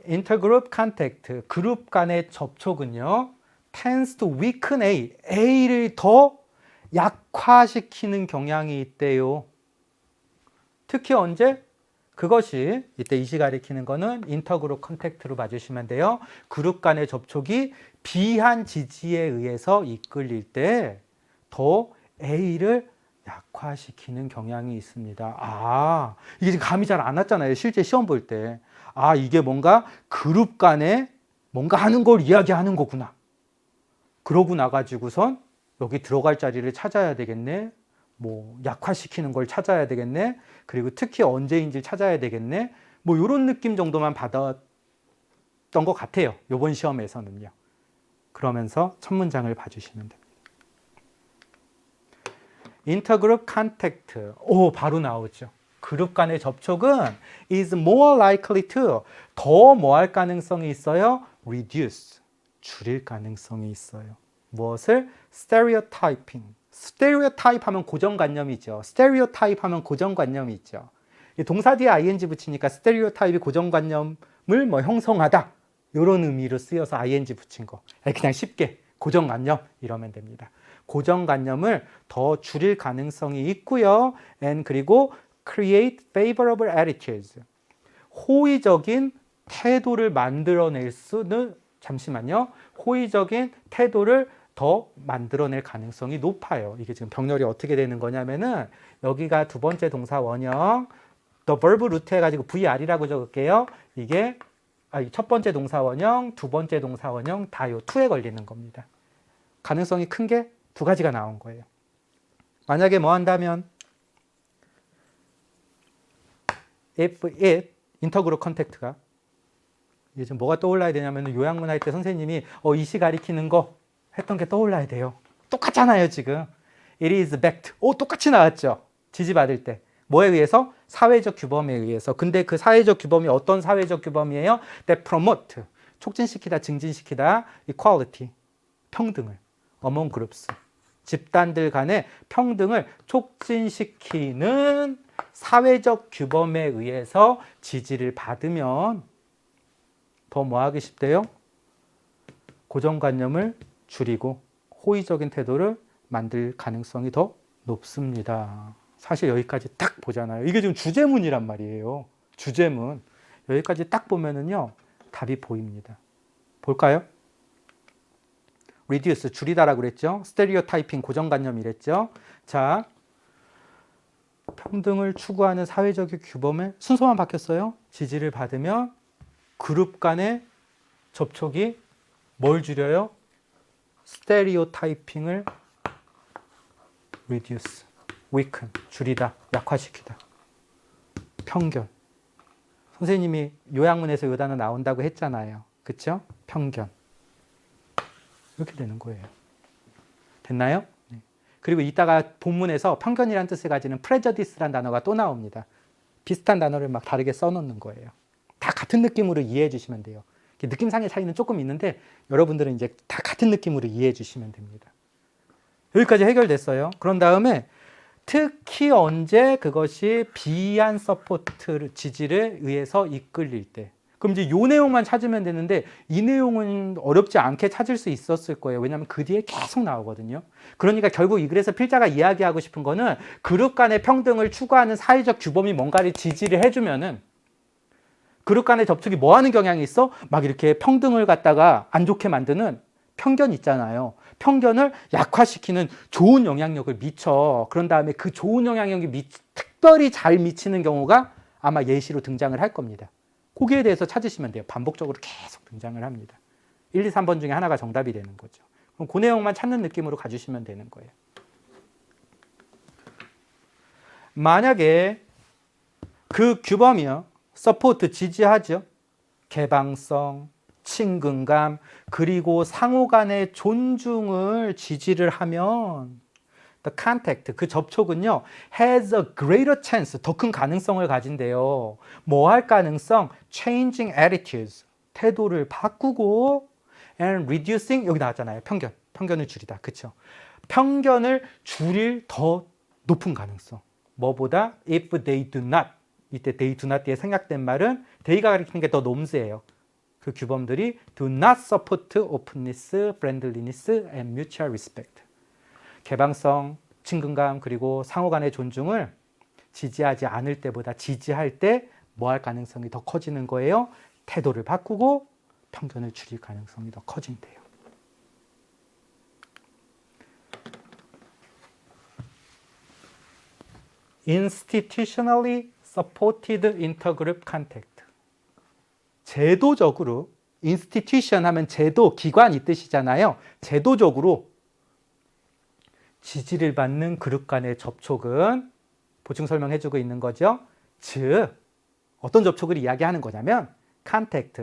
intergroup contact, 그룹 간의 접촉은요, tends to weaken A, A를 더 약화시키는 경향이 있대요. 특히 언제? 그것이 이때 이시 가리키는 거는 인터그룹 컨택트로 봐주시면 돼요. 그룹 간의 접촉이 비한 지지에 의해서 이끌릴 때 더 A를 약화시키는 경향이 있습니다. 아, 이게 감이 잘 안 왔잖아요. 실제 시험 볼 때. 아, 이게 뭔가 그룹 간에 뭔가 하는 걸 이야기하는 거구나. 그러고 나가지고선 여기 들어갈 자리를 찾아야 되겠네. 뭐 약화시키는 걸 찾아야 되겠네. 그리고 특히 언제인지 찾아야 되겠네. 뭐 이런 느낌 정도만 받았던 것 같아요. 이번 시험에서는요. 그러면서 첫 문장을 봐주시면 됩니다. 인터그룹 컨택트. 오, 바로 나오죠. 그룹 간의 접촉은 is more likely to, 더 뭐 할 가능성이 있어요? reduce, 줄일 가능성이 있어요. 무엇을? stereotyping. stereotype 하면 고정관념이죠. stereotype 하면 고정관념이 있죠. 동사 뒤에 ing 붙이니까 stereotype이 고정관념을 뭐 형성하다 이런 의미로 쓰여서 ing 붙인 거. 그냥 쉽게 고정관념 이러면 됩니다. 고정관념을 더 줄일 가능성이 있고요. and 그리고 create favorable attitudes. 호의적인 태도를 만들어낼 수는, 잠시만요. 호의적인 태도를 더 만들어낼 가능성이 높아요. 이게 지금 병렬이 어떻게 되는 거냐면은 여기가 두 번째 동사 원형, the verb root 해가지고 VR이라고 적을게요. 이게 첫 번째 동사 원형, 두 번째 동사 원형 다 요 to에 걸리는 겁니다. 가능성이 큰 게 두 가지가 나온 거예요. 만약에 뭐 한다면 if it, 인터그룹 컨택트가, 이게 지금 뭐가 떠올라야 되냐면 요약문 할 때 선생님이 이시 가리키는 거 했던 게 떠올라야 돼요. 똑같잖아요 지금. It is backed. 똑같이 나왔죠. 지지받을 때. 뭐에 의해서? 사회적 규범에 의해서. 근데 그 사회적 규범이 어떤 사회적 규범이에요? That promote, 촉진시키다, 증진시키다, equality, 평등을, among groups, 집단들 간의 평등을 촉진시키는 사회적 규범에 의해서 지지를 받으면 더 뭐 하기 쉽대요? 고정관념을 줄이고 호의적인 태도를 만들 가능성이 더 높습니다. 사실 여기까지 딱 보잖아요. 이게 지금 주제문이란 말이에요. 주제문. 여기까지 딱 보면은요. 답이 보입니다. 볼까요? reduce, 줄이다라고 그랬죠. stereotyping, 고정관념이랬죠. 자, 평등을 추구하는 사회적인 규범의 순서만 바뀌었어요. 지지를 받으면 그룹 간의 접촉이 뭘 줄여요? stereotyping을 reduce, weaken, 줄이다, 약화시키다. 편견. 선생님이 요약문에서 요 단어 나온다고 했잖아요. 그쵸? 편견. 이렇게 되는 거예요. 됐나요? 네. 그리고 이따가 본문에서 편견이라는 뜻을 가지는 prejudice라는 단어가 또 나옵니다. 비슷한 단어를 막 다르게 써놓는 거예요. 다 같은 느낌으로 이해해 주시면 돼요. 느낌상의 차이는 조금 있는데 여러분들은 이제 다 같은 느낌으로 이해해 주시면 됩니다. 여기까지 해결됐어요. 그런 다음에 특히 언제 그것이 비이한 서포트 지지를 의해서 이끌릴 때, 그럼 이제 이 내용만 찾으면 되는데 이 내용은 어렵지 않게 찾을 수 있었을 거예요. 왜냐하면 그 뒤에 계속 나오거든요. 그러니까 결국 이 글에서 필자가 이야기하고 싶은 거는 그룹 간의 평등을 추구하는 사회적 규범이 뭔가를 지지를 해주면은 그룹 간의 접촉이 뭐 하는 경향이 있어? 막 이렇게 평등을 갖다가 안 좋게 만드는 편견 있잖아요. 편견을 약화시키는 좋은 영향력을 미쳐. 그런 다음에 그 좋은 영향력이 특별히 잘 미치는 경우가 아마 예시로 등장을 할 겁니다. 거기에 대해서 찾으시면 돼요. 반복적으로 계속 등장을 합니다. 1, 2, 3번 중에 하나가 정답이 되는 거죠. 그럼 그 내용만 찾는 느낌으로 가주시면 되는 거예요. 만약에 그 규범이요, 서포트 지지하죠. 개방성, 친근감, 그리고 상호 간의 존중을 지지를 하면 the contact, 그 접촉은요, has a greater chance, 더 큰 가능성을 가진대요. 뭐 할 가능성? changing attitudes, 태도를 바꾸고 and reducing, 여기 나왔잖아요. 편견을 줄이다. 그쵸? 편견을 줄일 더 높은 가능성. 뭐보다? if they do not, 이때 they do not 뒤에 생략된 말은 they가 가리키는 게 더 noms예요. 그 규범들이 do not support openness, friendliness, and mutual respect. 개방성, 친근감, 그리고 상호 간의 존중을 지지하지 않을 때보다 지지할 때 뭐 할 가능성이 더 커지는 거예요? 태도를 바꾸고 편견을 줄일 가능성이 더 커진대요. institutionally supported intergroup contact. 제도적으로, institution 하면 제도, 기관 이 뜻이잖아요. 제도적으로 지지를 받는 그룹 간의 접촉은 보충 설명해주고 있는 거죠. 즉, 어떤 접촉을 이야기하는 거냐면 contact,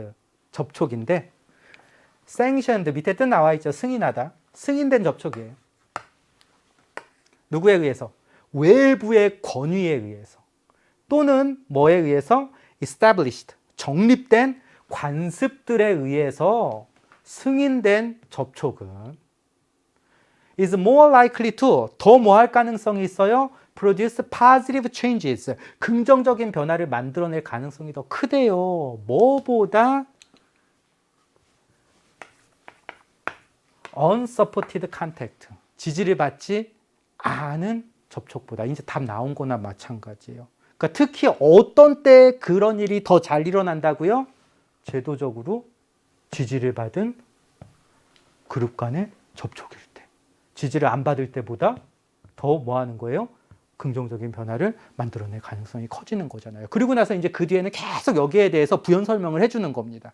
접촉인데 sanctioned, 밑에 뜻 나와 있죠. 승인하다. 승인된 접촉이에요. 누구에 의해서? 외부의 권위에 의해서. 또는 뭐에 의해서? established, 정립된 관습들에 의해서 승인된 접촉은 is more likely to, 더 뭐 할 가능성이 있어요? produce positive changes, 긍정적인 변화를 만들어낼 가능성이 더 크대요. 뭐보다? unsupported contact, 지지를 받지 않은 접촉보다. 이제 답 나온 거나 마찬가지예요. 그러니까 특히 어떤 때 그런 일이 더 잘 일어난다고요? 제도적으로 지지를 받은 그룹 간의 접촉일 때. 지지를 안 받을 때보다 더 뭐 하는 거예요? 긍정적인 변화를 만들어낼 가능성이 커지는 거잖아요. 그리고 나서 이제 그 뒤에는 계속 여기에 대해서 부연 설명을 해주는 겁니다.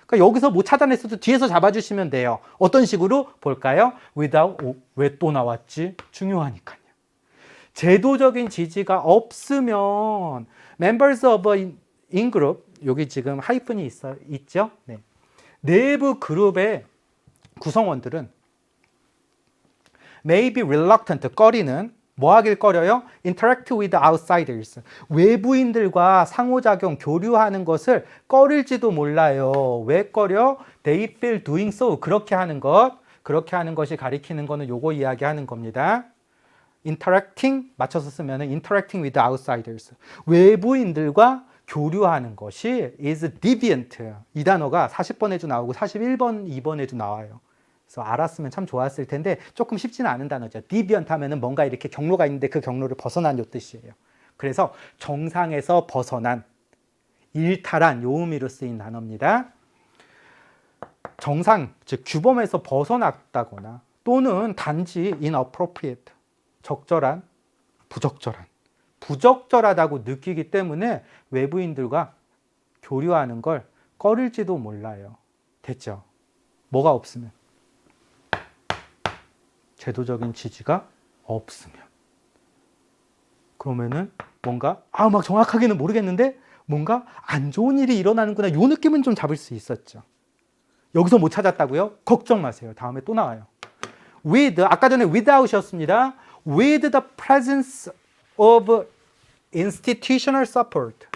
그러니까 여기서 못 찾아냈어도 뒤에서 잡아주시면 돼요. 어떤 식으로 볼까요? without, 왜 또 나왔지? 중요하니까요. 제도적인 지지가 없으면 members of in group, 여기 지금 하이픈이 있죠? 네. 내부 그룹의 구성원들은 may be reluctant, 꺼리는, 뭐 하길 꺼려요? interact with outsiders, 외부인들과 상호작용, 교류하는 것을 꺼릴지도 몰라요. 왜 꺼려? they feel doing so, 그렇게 하는 것이 가리키는 거는 요거 이야기하는 겁니다. interacting, 맞춰서 쓰면 interacting with outsiders, 외부인들과 교류하는 것이 is deviant, 이 단어가 40번에도 나오고 41번, 2번에도 나와요. 그래서 알았으면 참 좋았을 텐데 조금 쉽지는 않은 단어죠. deviant 하면은 뭔가 이렇게 경로가 있는데 그 경로를 벗어난 요 뜻이에요. 그래서 정상에서 벗어난, 일탈한 요 의미로 쓰인 단어입니다. 정상, 즉 규범에서 벗어났다거나 또는 단지 inappropriate, 적절한, 부적절하다고 느끼기 때문에 외부인들과 교류하는 걸 꺼릴지도 몰라요. 됐죠? 뭐가 없으면? 제도적인 지지가 없으면. 그러면은 뭔가 막 정확하게는 모르겠는데 뭔가 안 좋은 일이 일어나는구나, 요 느낌은 좀 잡을 수 있었죠. 여기서 못 찾았다고요? 걱정 마세요. 다음에 또 나와요. with, 아까 전에 without이었습니다. with the presence of institutional support.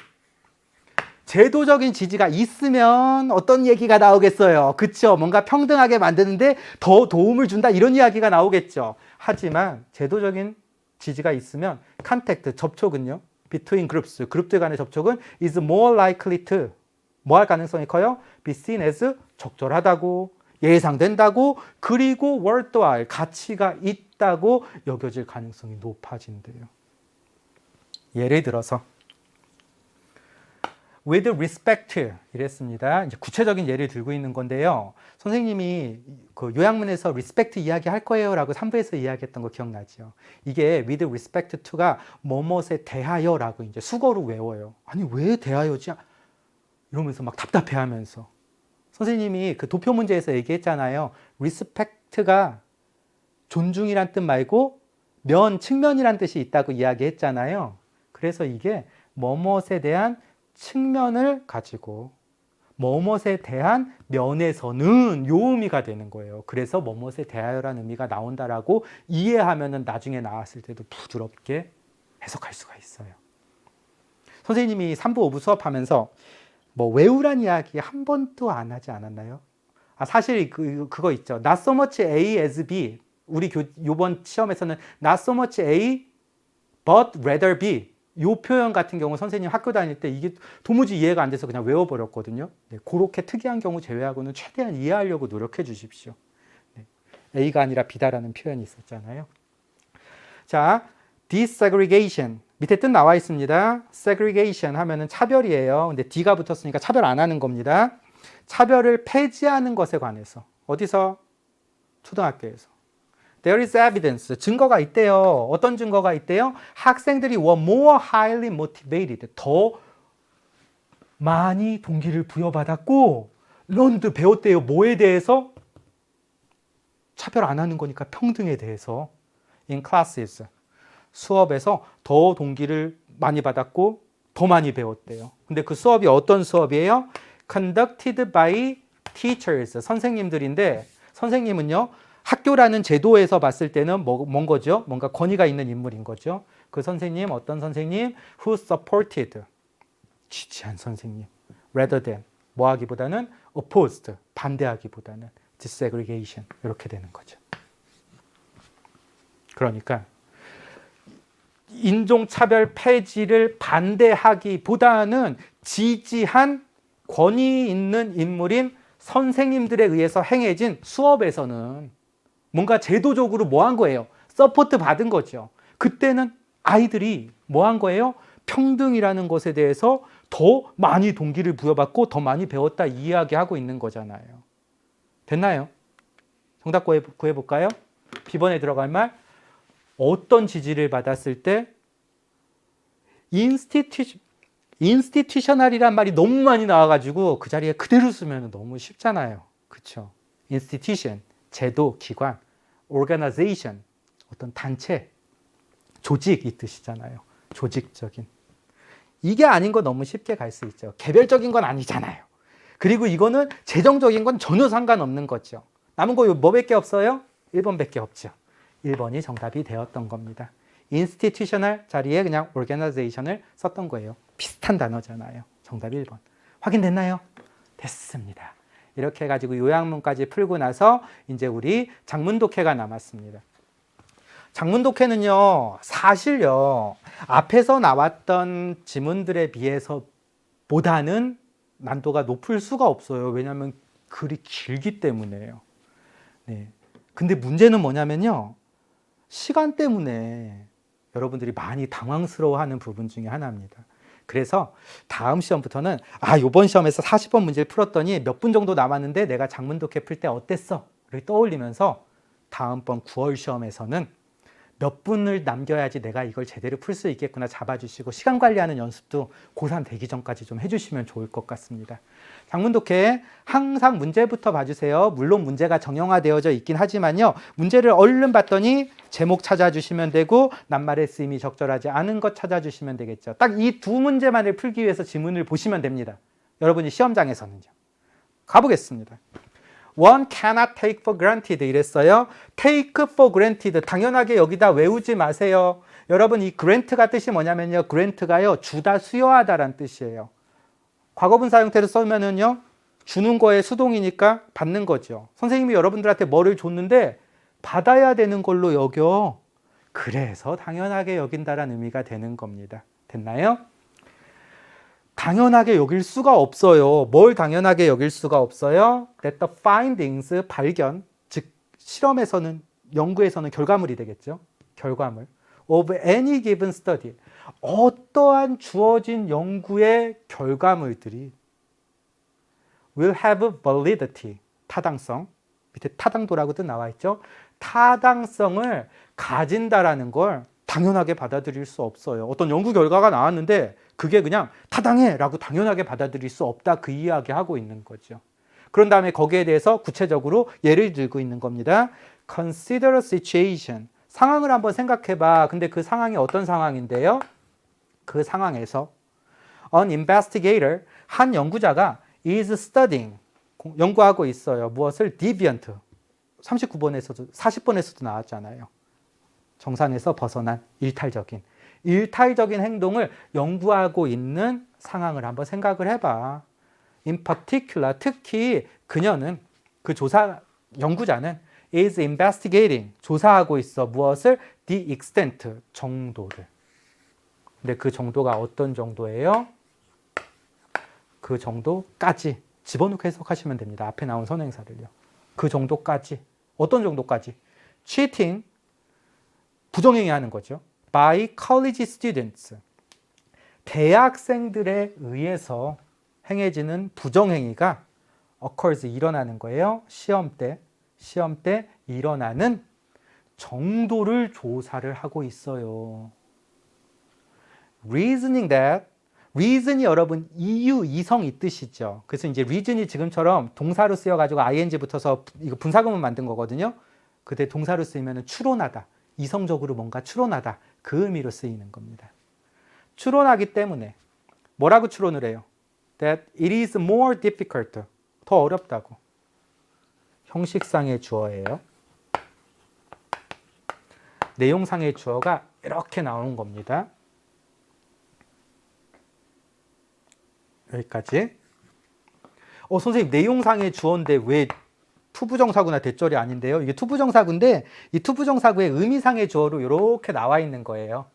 제도적인 지지가 있으면 어떤 얘기가 나오겠어요? 그쵸? 뭔가 평등하게 만드는데 더 도움을 준다, 이런 이야기가 나오겠죠. 하지만 제도적인 지지가 있으면 contact, 접촉은요, between groups, 그룹들 간의 접촉은 is more likely to, 뭐 할 가능성이 커요? be seen as 적절하다고, 예상된다고, 그리고 worthwhile, 가치가 있다고 여겨질 가능성이 높아진대요. 예를 들어서 with respect 이랬습니다. 이제 구체적인 예를 들고 있는 건데요. 선생님이 그 요약문에서 respect 이야기 할 거예요 라고 3부에서 이야기했던 거 기억나죠? 이게 with respect to가 뭐뭇에 대하여 라고 이제 수거로 외워요. 아니 왜 대하여지? 이러면서 막 답답해 하면서. 선생님이 그 도표 문제에서 얘기했잖아요. respect가 존중이란 뜻 말고 측면이란 뜻이 있다고 이야기했잖아요. 그래서 이게 뭐뭇에 대한 측면을 가지고 뭐뭇에 대한 면에서는 요 의미가 되는 거예요. 그래서 뭐뭇에 대하여라는 의미가 나온다라고 이해하면은 나중에 나왔을 때도 부드럽게 해석할 수가 있어요. 선생님이 3부 5부 수업하면서 뭐 외우란 이야기 한 번도 안 하지 않았나요? 사실 그거 있죠. Not so much A as B. 우리 요번 시험에서는 not so much A but rather B. 이 표현 같은 경우 선생님 학교 다닐 때 이게 도무지 이해가 안 돼서 그냥 외워버렸거든요. 네, 그렇게 특이한 경우 제외하고는 최대한 이해하려고 노력해 주십시오. 네, A가 아니라 B다라는 표현이 있었잖아요. 자, desegregation. 밑에 뜻 나와 있습니다. segregation 하면은 차별이에요. 근데 D가 붙었으니까 차별 안 하는 겁니다. 차별을 폐지하는 것에 관해서. 어디서? 초등학교에서. There is evidence. 증거가 있대요. 어떤 증거가 있대요? 학생들이 were more highly motivated. 더 많이 동기를 부여받았고 learned, 배웠대요. 뭐에 대해서? 차별 안 하는 거니까 평등에 대해서. In classes. 수업에서 더 동기를 많이 받았고 더 많이 배웠대요. 근데 그 수업이 어떤 수업이에요? Conducted by teachers. 선생님들인데 선생님은요. 학교라는 제도에서 봤을 때는 뭔 거죠? 뭔가 권위가 있는 인물인 거죠. 그 선생님, 어떤 선생님? Who supported. 지지한 선생님. Rather than. 뭐 하기보다는 opposed. 반대하기보다는 desegregation. 이렇게 되는 거죠. 그러니까 인종차별 폐지를 반대하기보다는 지지한 권위 있는 인물인 선생님들에 의해서 행해진 수업에서는 뭔가 제도적으로 뭐 한 거예요? 서포트 받은 거죠. 그때는 아이들이 뭐 한 거예요? 평등이라는 것에 대해서 더 많이 동기를 부여받고 더 많이 배웠다 이야기하고 있는 거잖아요. 됐나요? 정답 구해볼까요? B번에 들어갈 말. 어떤 지지를 받았을 때 인스티튜셔널이란 말이 너무 많이 나와가지고 그 자리에 그대로 쓰면 너무 쉽잖아요. 그렇죠? institution, 제도, 기관, organization, 어떤 단체, 조직 이 뜻이잖아요. 조직적인. 이게 아닌 거 너무 쉽게 갈 수 있죠. 개별적인 건 아니잖아요. 그리고 이거는 재정적인 건 전혀 상관없는 거죠. 남은 거 뭐밖에 없어요? 1번밖에 없죠. 1번이 정답이 되었던 겁니다. institutional 자리에 그냥 organization을 썼던 거예요. 비슷한 단어잖아요. 정답 1번. 확인됐나요? 됐습니다. 이렇게 해가지고 요약문까지 풀고 나서 이제 우리 작문독해가 남았습니다. 작문독해는요, 사실요, 앞에서 나왔던 지문들에 비해서 보다는 난도가 높을 수가 없어요. 왜냐하면 글이 길기 때문에요. 네. 근데 문제는 뭐냐면요, 시간 때문에 여러분들이 많이 당황스러워하는 부분 중에 하나입니다. 그래서 다음 시험부터는 요번 시험에서 40번 문제를 풀었더니 몇 분 정도 남았는데 내가 장문독해 풀 때 어땠어? 를 떠올리면서 다음번 9월 시험에서는 몇 분을 남겨야지 내가 이걸 제대로 풀 수 있겠구나 잡아주시고 시간 관리하는 연습도 고3 되기 전까지 좀 해주시면 좋을 것 같습니다. 장문독해 항상 문제부터 봐주세요. 물론 문제가 정형화되어져 있긴 하지만요. 문제를 얼른 봤더니 제목 찾아주시면 되고 낱말의 쓰임이 적절하지 않은 것 찾아주시면 되겠죠. 딱 이 두 문제만을 풀기 위해서 지문을 보시면 됩니다. 여러분이 시험장에서는요. 가보겠습니다. One cannot take for granted 이랬어요. take for granted 당연하게 여기다 외우지 마세요. 여러분 이 grant가 뜻이 뭐냐면요. grant가요 주다 수여하다란 뜻이에요. 과거분사 형태로 써면은요 주는 거에 수동이니까 받는 거죠. 선생님이 여러분들한테 뭐를 줬는데 받아야 되는 걸로 여겨. 그래서 당연하게 여긴다라는 의미가 되는 겁니다. 됐나요? 당연하게 여길 수가 없어요. 뭘 당연하게 여길 수가 없어요? That the findings, 발견, 즉 실험에서는, 연구에서는 결과물이 되겠죠. 결과물. Of any given study. 어떠한 주어진 연구의 결과물들이 will have validity, 타당성. 밑에 타당도라고도 나와 있죠. 타당성을 가진다라는 걸 당연하게 받아들일 수 없어요. 어떤 연구 결과가 나왔는데 그게 그냥 타당해 라고 당연하게 받아들일 수 없다 그 이야기하고 있는 거죠. 그런 다음에 거기에 대해서 구체적으로 예를 들고 있는 겁니다. Consider a situation. 상황을 한번 생각해 봐. 근데 그 상황이 어떤 상황인데요? 그 상황에서 An investigator, 한 연구자가 is studying, 연구하고 있어요. 무엇을? Deviant. 39번에서도 40번에서도 나왔잖아요. 정상에서 벗어난 일탈적인 행동을 연구하고 있는 상황을 한번 생각을 해봐. In particular, 특히 그녀는, 연구자는 is investigating, 조사하고 있어. 무엇을? The extent, 정도를. 근데 그 정도가 어떤 정도예요? 그 정도까지 집어넣고 해석하시면 됩니다. 앞에 나온 선행사를요. 그 정도까지. 어떤 정도까지? cheating, 부정행위 하는 거죠. by college students. 대학생들에 의해서 행해지는 부정행위가 occurs, 일어나는 거예요. 시험 때 일어나는 정도를 조사를 하고 있어요. reasoning that, reason이 여러분 이유, 이성 이 뜻이죠. 그래서 이제 reason이 지금처럼 동사로 쓰여가지고 ing 붙어서 이거 분사구문 만든 거거든요. 그때 동사로 쓰이면 추론하다, 이성적으로 뭔가 추론하다 그 의미로 쓰이는 겁니다. 추론하기 때문에 뭐라고 추론을 해요? That it is more difficult, 더 어렵다고. 형식상의 주어예요. 내용상의 주어가 이렇게 나오는 겁니다. 여기까지. 선생님 내용상의 주어인데 왜 투부정사구나 대절이 아닌데요? 이게 투부정사구인데 이 투부정사구의 의미상의 주어로 이렇게 나와 있는 거예요.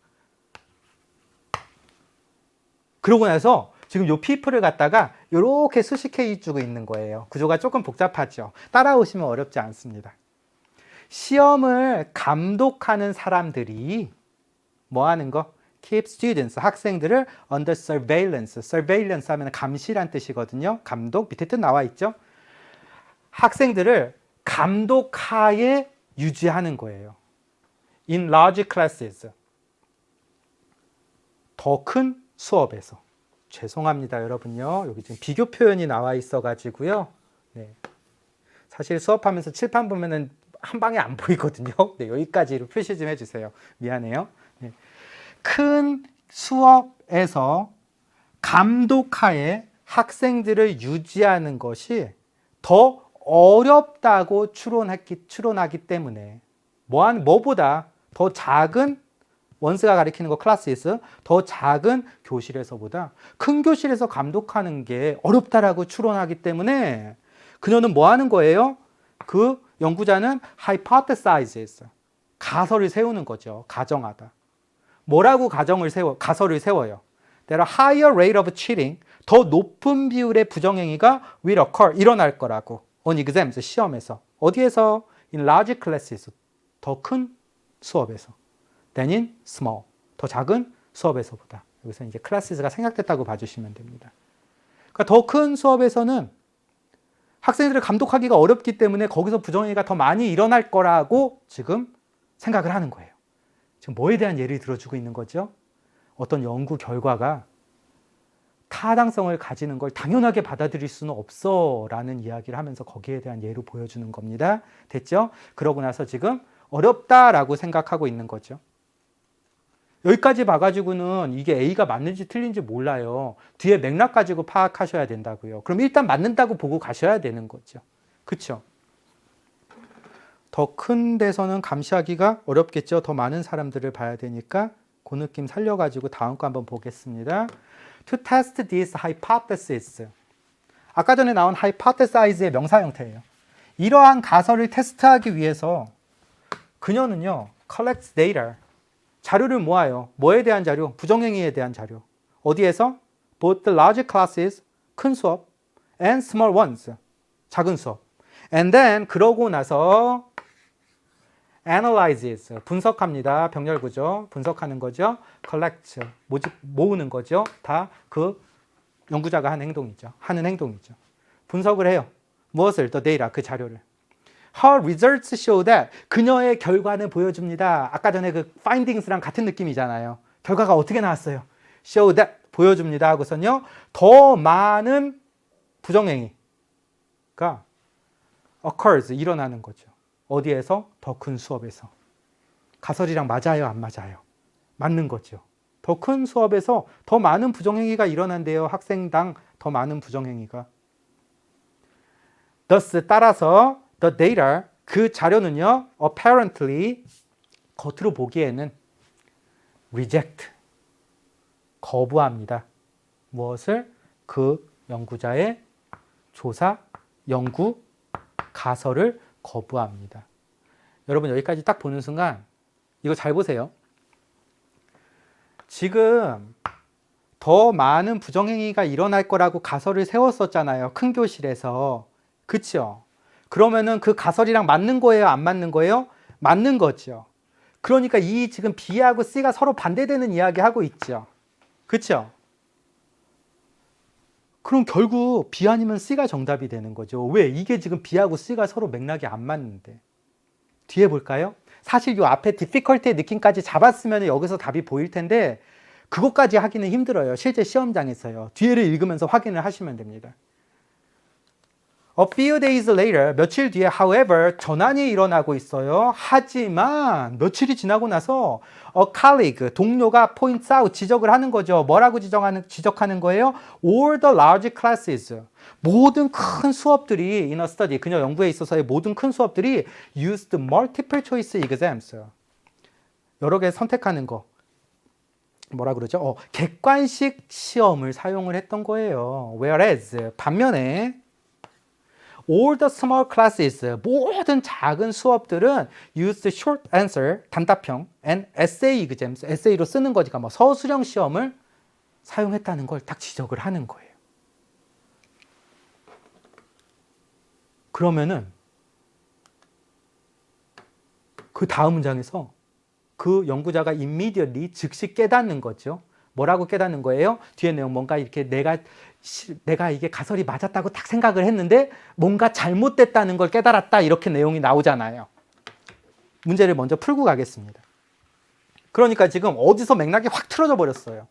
그러고 나서 지금 요 people을 갖다가 이렇게 수식해 주고 있는 거예요. 구조가 조금 복잡하죠. 따라오시면 어렵지 않습니다. 시험을 감독하는 사람들이 뭐 하는 거? Keep students, 학생들을 under surveillance. surveillance 하면 감시란 뜻이거든요. 감독, 밑에 뜻 나와 있죠. 학생들을 감독하에 유지하는 거예요. In large classes. 더 큰 수업에서. 죄송합니다, 여러분요. 여기 지금 비교 표현이 나와 있어가지고요. 네. 사실 수업하면서 칠판 보면은 한 방에 안 보이거든요. 네, 여기까지로 표시 좀 해주세요. 미안해요. 네. 큰 수업에서 감독하에 학생들을 유지하는 것이 더 어렵다고 추론하기 때문에 뭐보다 더 작은 원스가 가리키는 거 클래스에서 더 작은 교실에서보다 큰 교실에서 감독하는 게 어렵다라고 추론하기 때문에 그녀는 뭐 하는 거예요? 그 연구자는 hypothesizes, 가설을 세우는 거죠. 가정하다. 뭐라고 가설을 세워요? There are higher rate of cheating, 더 높은 비율의 부정행위가 will occur, 일어날 거라고. on exams, 시험에서. 어디에서? in large classes, 더 큰 수업에서. than in small, 더 작은 수업에서보다. 여기서 이제 클래스가 생략됐다고 봐주시면 됩니다. 그러니까 더 큰 수업에서는 학생들을 감독하기가 어렵기 때문에 거기서 부정행위가 더 많이 일어날 거라고 지금 생각을 하는 거예요. 지금 뭐에 대한 예를 들어주고 있는 거죠? 어떤 연구 결과가 타당성을 가지는 걸 당연하게 받아들일 수는 없어 라는 이야기를 하면서 거기에 대한 예로 보여주는 겁니다. 됐죠? 그러고 나서 지금 어렵다라고 생각하고 있는 거죠. 여기까지 봐가지고는 이게 A가 맞는지 틀린지 몰라요. 뒤에 맥락 가지고 파악하셔야 된다고요. 그럼 일단 맞는다고 보고 가셔야 되는 거죠. 그렇죠? 더 큰 데서는 감시하기가 어렵겠죠. 더 많은 사람들을 봐야 되니까 그 느낌 살려가지고 다음 거 한번 보겠습니다. To test this hypothesis. 아까 전에 나온 hypothesize의 명사 형태예요. 이러한 가설을 테스트하기 위해서 그녀는요, collects data. 자료를 모아요. 뭐에 대한 자료? 부정행위에 대한 자료. 어디에서? Both the large classes, 큰 수업, and small ones, 작은 수업. And then, 그러고 나서 analyzes, 분석합니다. 병렬구조, 분석하는 거죠. collect, 모으는 거죠. 다 그 연구자가 하는 행동이죠. 분석을 해요. 무엇을? The data, 그 자료를. Her results show that, 그녀의 결과는 보여줍니다. 아까 전에 그 findings랑 같은 느낌이잖아요. 결과가 어떻게 나왔어요? show that, 보여줍니다 하고서는요, 더 많은 부정행위가 occurs, 일어나는 거죠. 어디에서? 더 큰 수업에서. 가설이랑 맞아요, 안 맞아요? 맞는 거죠. 더 큰 수업에서 더 많은 부정행위가 일어난대요. 학생당 더 많은 부정행위가. thus, 따라서 the data, 그 자료는요, apparently, 겉으로 보기에는 reject, 거부합니다. 무엇을? 그 연구자의 조사, 연구, 가설을 거부합니다. 여러분 여기까지 딱 보는 순간 이거 잘 보세요. 지금 더 많은 부정행위가 일어날 거라고 가설을 세웠었잖아요. 큰 교실에서. 그쵸? 그러면은 그 가설이랑 맞는 거예요? 안 맞는 거예요? 맞는 거죠. 그러니까 이 지금 B하고 C가 서로 반대되는 이야기 하고 있죠. 그쵸? 그럼 결국 B 아니면 C가 정답이 되는 거죠. 왜? 이게 지금 B하고 C가 서로 맥락이 안 맞는데. 뒤에 볼까요? 사실 이 앞에 difficulty의 느낌까지 잡았으면 여기서 답이 보일 텐데 그것까지 하기는 힘들어요. 실제 시험장에서요. 뒤에를 읽으면서 확인을 하시면 됩니다. A few days later, 며칠 뒤에 however, 전환이 일어나고 있어요. 하지만 며칠이 지나고 나서 a colleague, 동료가 points out, 지적을 하는 거죠. 뭐라고 지적하는 거예요? All the large classes, 모든 큰 수업들이 in a study, 그녀 연구에 있어서의 모든 큰 수업들이 used multiple choice exams, 여러 개 선택하는 거. 뭐라 그러죠? 객관식 시험을 사용을 했던 거예요. Whereas, 반면에 all the small classes, 모든 작은 수업들은 used short answer, 단답형, and essay exams, 에세이로 쓰는 거니까 뭐 서술형 시험을 사용했다는 걸 딱 지적을 하는 거예요. 그러면은 그 다음 문장에서 그 연구자가 immediately, 즉시 깨닫는 거죠. 뭐라고 깨닫는 거예요? 뒤에 내용 뭔가 이렇게 내가 이게 가설이 맞았다고 딱 생각을 했는데 뭔가 잘못됐다는 걸 깨달았다, 이렇게 내용이 나오잖아요. 문제를 먼저 풀고 가겠습니다. 그러니까 지금 어디서 맥락이 확 틀어져 버렸어요.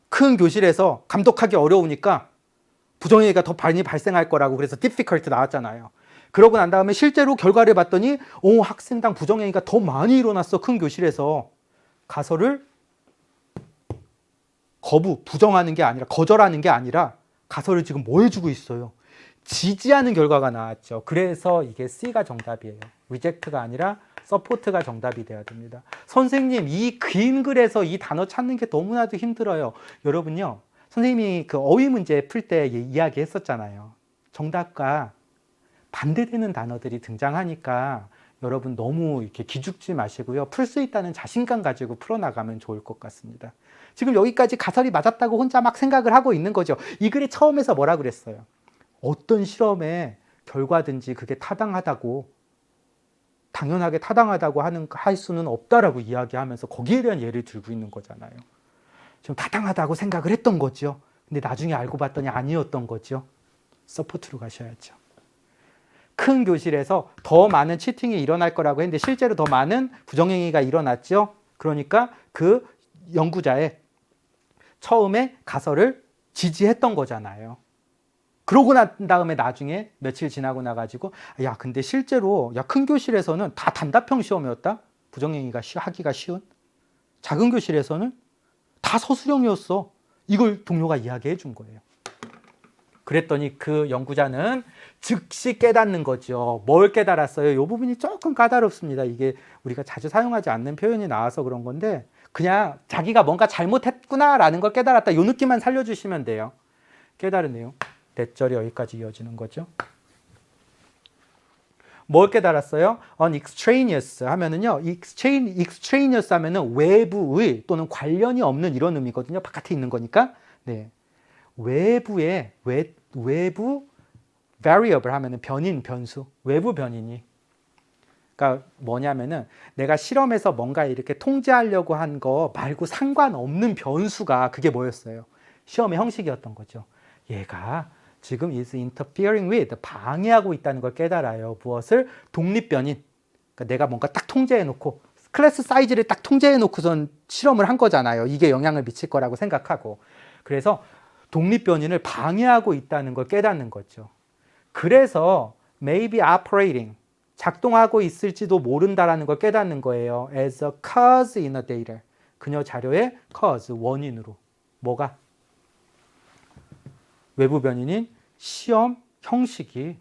큰 교실에서 감독하기 어려우니까 부정행위가 더 많이 발생할 거라고, 그래서 difficult 나왔잖아요. 그러고 난 다음에 실제로 결과를 봤더니 학생당 부정행위가 더 많이 일어났어. 큰 교실에서. 가설을 부정하는 게 아니라, 거절하는 게 아니라 가설을 지금 뭐 해주고 있어요? 지지하는 결과가 나왔죠. 그래서 이게 C가 정답이에요. reject가 아니라 support가 정답이 돼야 됩니다. 선생님, 이 긴 글에서 이 단어 찾는 게 너무나도 힘들어요. 여러분요, 선생님이 그 어휘 문제 풀 때 이야기 했었잖아요. 정답과 반대되는 단어들이 등장하니까 여러분 너무 이렇게 기죽지 마시고요. 풀 수 있다는 자신감 가지고 풀어나가면 좋을 것 같습니다. 지금 여기까지 가설이 맞았다고 혼자 막 생각을 하고 있는 거죠. 이 글의 처음에서 뭐라 그랬어요? 어떤 실험의 결과든지 그게 타당하다고, 당연하게 타당하다고 할 수는 없다라고 이야기하면서 거기에 대한 예를 들고 있는 거잖아요. 좀 타당하다고 생각을 했던 거죠. 근데 나중에 알고 봤더니 아니었던 거죠. 서포트로 가셔야죠. 큰 교실에서 더 많은 치팅이 일어날 거라고 했는데 실제로 더 많은 부정행위가 일어났죠. 그러니까 그 연구자의 처음에 가설을 지지했던 거잖아요. 그러고 난 다음에 나중에 며칠 지나고 나가지고 야 근데 실제로 야 큰 교실에서는 다 단답형 시험이었다. 부정행위가 하기가 쉬운. 작은 교실에서는 다 서술형이었어. 이걸 동료가 이야기해 준 거예요. 그랬더니 그 연구자는 즉시 깨닫는 거죠. 뭘 깨달았어요? 이 부분이 조금 까다롭습니다. 이게 우리가 자주 사용하지 않는 표현이 나와서 그런 건데 그냥 자기가 뭔가 잘못했구나라는 걸 깨달았다. 이 느낌만 살려주시면 돼요. 깨달은 내용. 대절이 여기까지 이어지는 거죠. 뭘 깨달았어요? extraneous 하면은요, extraneous 하면은 외부의 또는 관련이 없는 이런 의미거든요. 바깥에 있는 거니까. 네. 외부 variable 하면은 변인, 변수. 외부 변인이. 그러니까 뭐냐면은 내가 실험에서 뭔가 이렇게 통제하려고 한 거 말고 상관없는 변수가 그게 뭐였어요? 시험의 형식이었던 거죠. 얘가 지금 is interfering with, 방해하고 있다는 걸 깨달아요. 무엇을? 독립변인. 그러니까 내가 뭔가 딱 통제해놓고 클래스 사이즈를 딱 통제해놓고선 실험을 한 거잖아요. 이게 영향을 미칠 거라고 생각하고. 그래서 독립변인을 방해하고 있다는 걸 깨닫는 거죠. 그래서 maybe operating, 작동하고 있을지도 모른다라는 걸 깨닫는 거예요. as a cause in a data. 그녀 자료의 cause, 원인으로. 뭐가? 외부 변인인 시험 형식이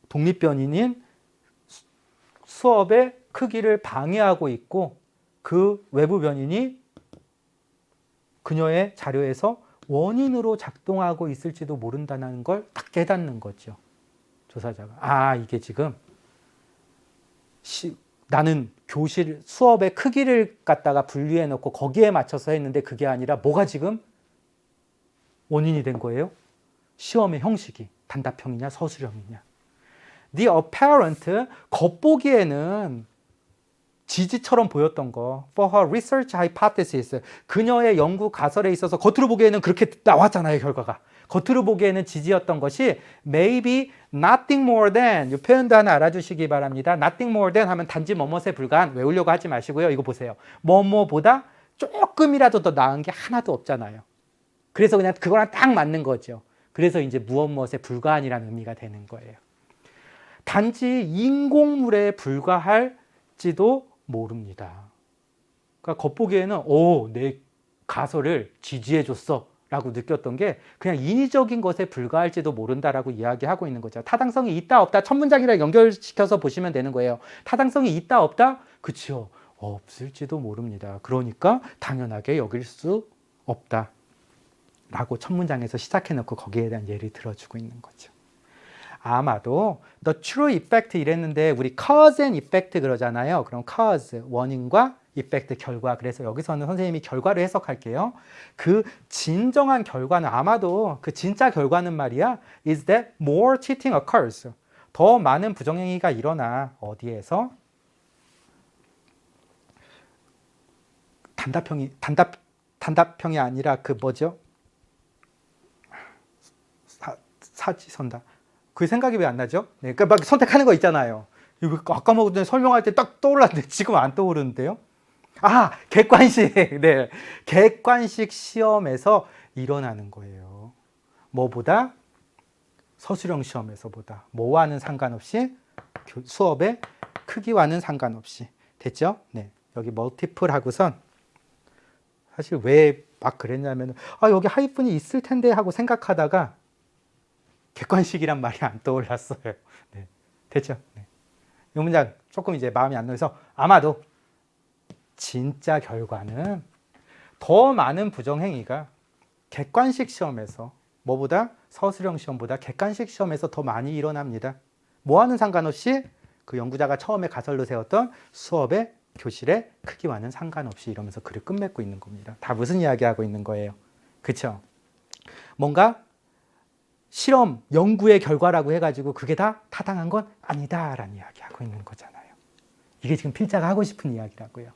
독립변인인 수업의 크기를 방해하고 있고 그 외부 변인이 그녀의 자료에서 원인으로 작동하고 있을지도 모른다는 걸 딱 깨닫는 거죠. 조사자가. 이게 지금 나는 교실 수업의 크기를 갖다가 분리해 놓고 거기에 맞춰서 했는데 그게 아니라 뭐가 지금 원인이 된 거예요? 시험의 형식이 단답형이냐 서술형이냐. The apparent, 겉보기에는 지지처럼 보였던 거 for her research hypothesis, 그녀의 연구 가설에 있어서 겉으로 보기에는 그렇게 나왔잖아요. 결과가. 겉으로 보기에는 지지였던 것이 maybe nothing more than, 이 표현도 하나 알아주시기 바랍니다. nothing more than 하면 단지 뭐뭇에 불과한, 외우려고 하지 마시고요. 이거 보세요. 뭐뭐보다 조금이라도 더 나은 게 하나도 없잖아요. 그래서 그냥 그거랑 딱 맞는 거죠. 그래서 이제 무엇에 불과한이라는 의미가 되는 거예요. 단지 인공물에 불과할지도 모릅니다. 그러니까 겉보기에는 내 가설을 지지해줬어 라고 느꼈던 게 그냥 인위적인 것에 불과할지도 모른다라고 이야기하고 있는 거죠. 타당성이 있다 없다 첫 문장이랑 연결시켜서 보시면 되는 거예요. 타당성이 있다 없다? 그치요. 없을지도 모릅니다. 그러니까 당연하게 여길 수 없다 라고 첫 문장에서 시작해놓고 거기에 대한 예를 들어주고 있는 거죠. 아마도 the true effect 이랬는데 우리 cause and effect 그러잖아요. 그럼 cause, 원인과 effect, 결과. 그래서 여기서는 선생님이 결과를 해석할게요. 그 진정한 결과는 아마도 그 진짜 결과는 말이야 is that more cheating occurs. 더 많은 부정행위가 일어나. 어디에서? 단답형이 아니라 그 뭐죠? 사지선다. 그 생각이 왜 안 나죠? 네, 그러니까 막 선택하는 거 있잖아요. 이거 아까 먹었더니 설명할 때 딱 떠올랐는데 지금 안 떠오르는데요? 객관식. 네, 객관식 시험에서 일어나는 거예요. 뭐보다? 서술형 시험에서보다. 뭐와는 상관없이 수업의 크기와는 상관없이. 됐죠? 네, 여기 멀티플 하고선 사실 왜 막 그랬냐면 여기 하위분이 있을 텐데 하고 생각하다가 객관식이란 말이 안 떠올랐어요. 네, 됐죠? 네. 이 문장 조금 이제 마음이 안 놓여서 아마도 진짜 결과는 더 많은 부정행위가 객관식 시험에서 뭐보다 서술형 시험보다 객관식 시험에서 더 많이 일어납니다. 뭐와는 상관없이 그 연구자가 처음에 가설로 세웠던 수업의 교실의 크기와는 상관없이 이러면서 글을 끝맺고 있는 겁니다. 다 무슨 이야기하고 있는 거예요? 그쵸? 뭔가 실험, 연구의 결과라고 해가지고 그게 다 타당한 건 아니다라는 이야기하고 있는 거잖아요. 이게 지금 필자가 하고 싶은 이야기라고요.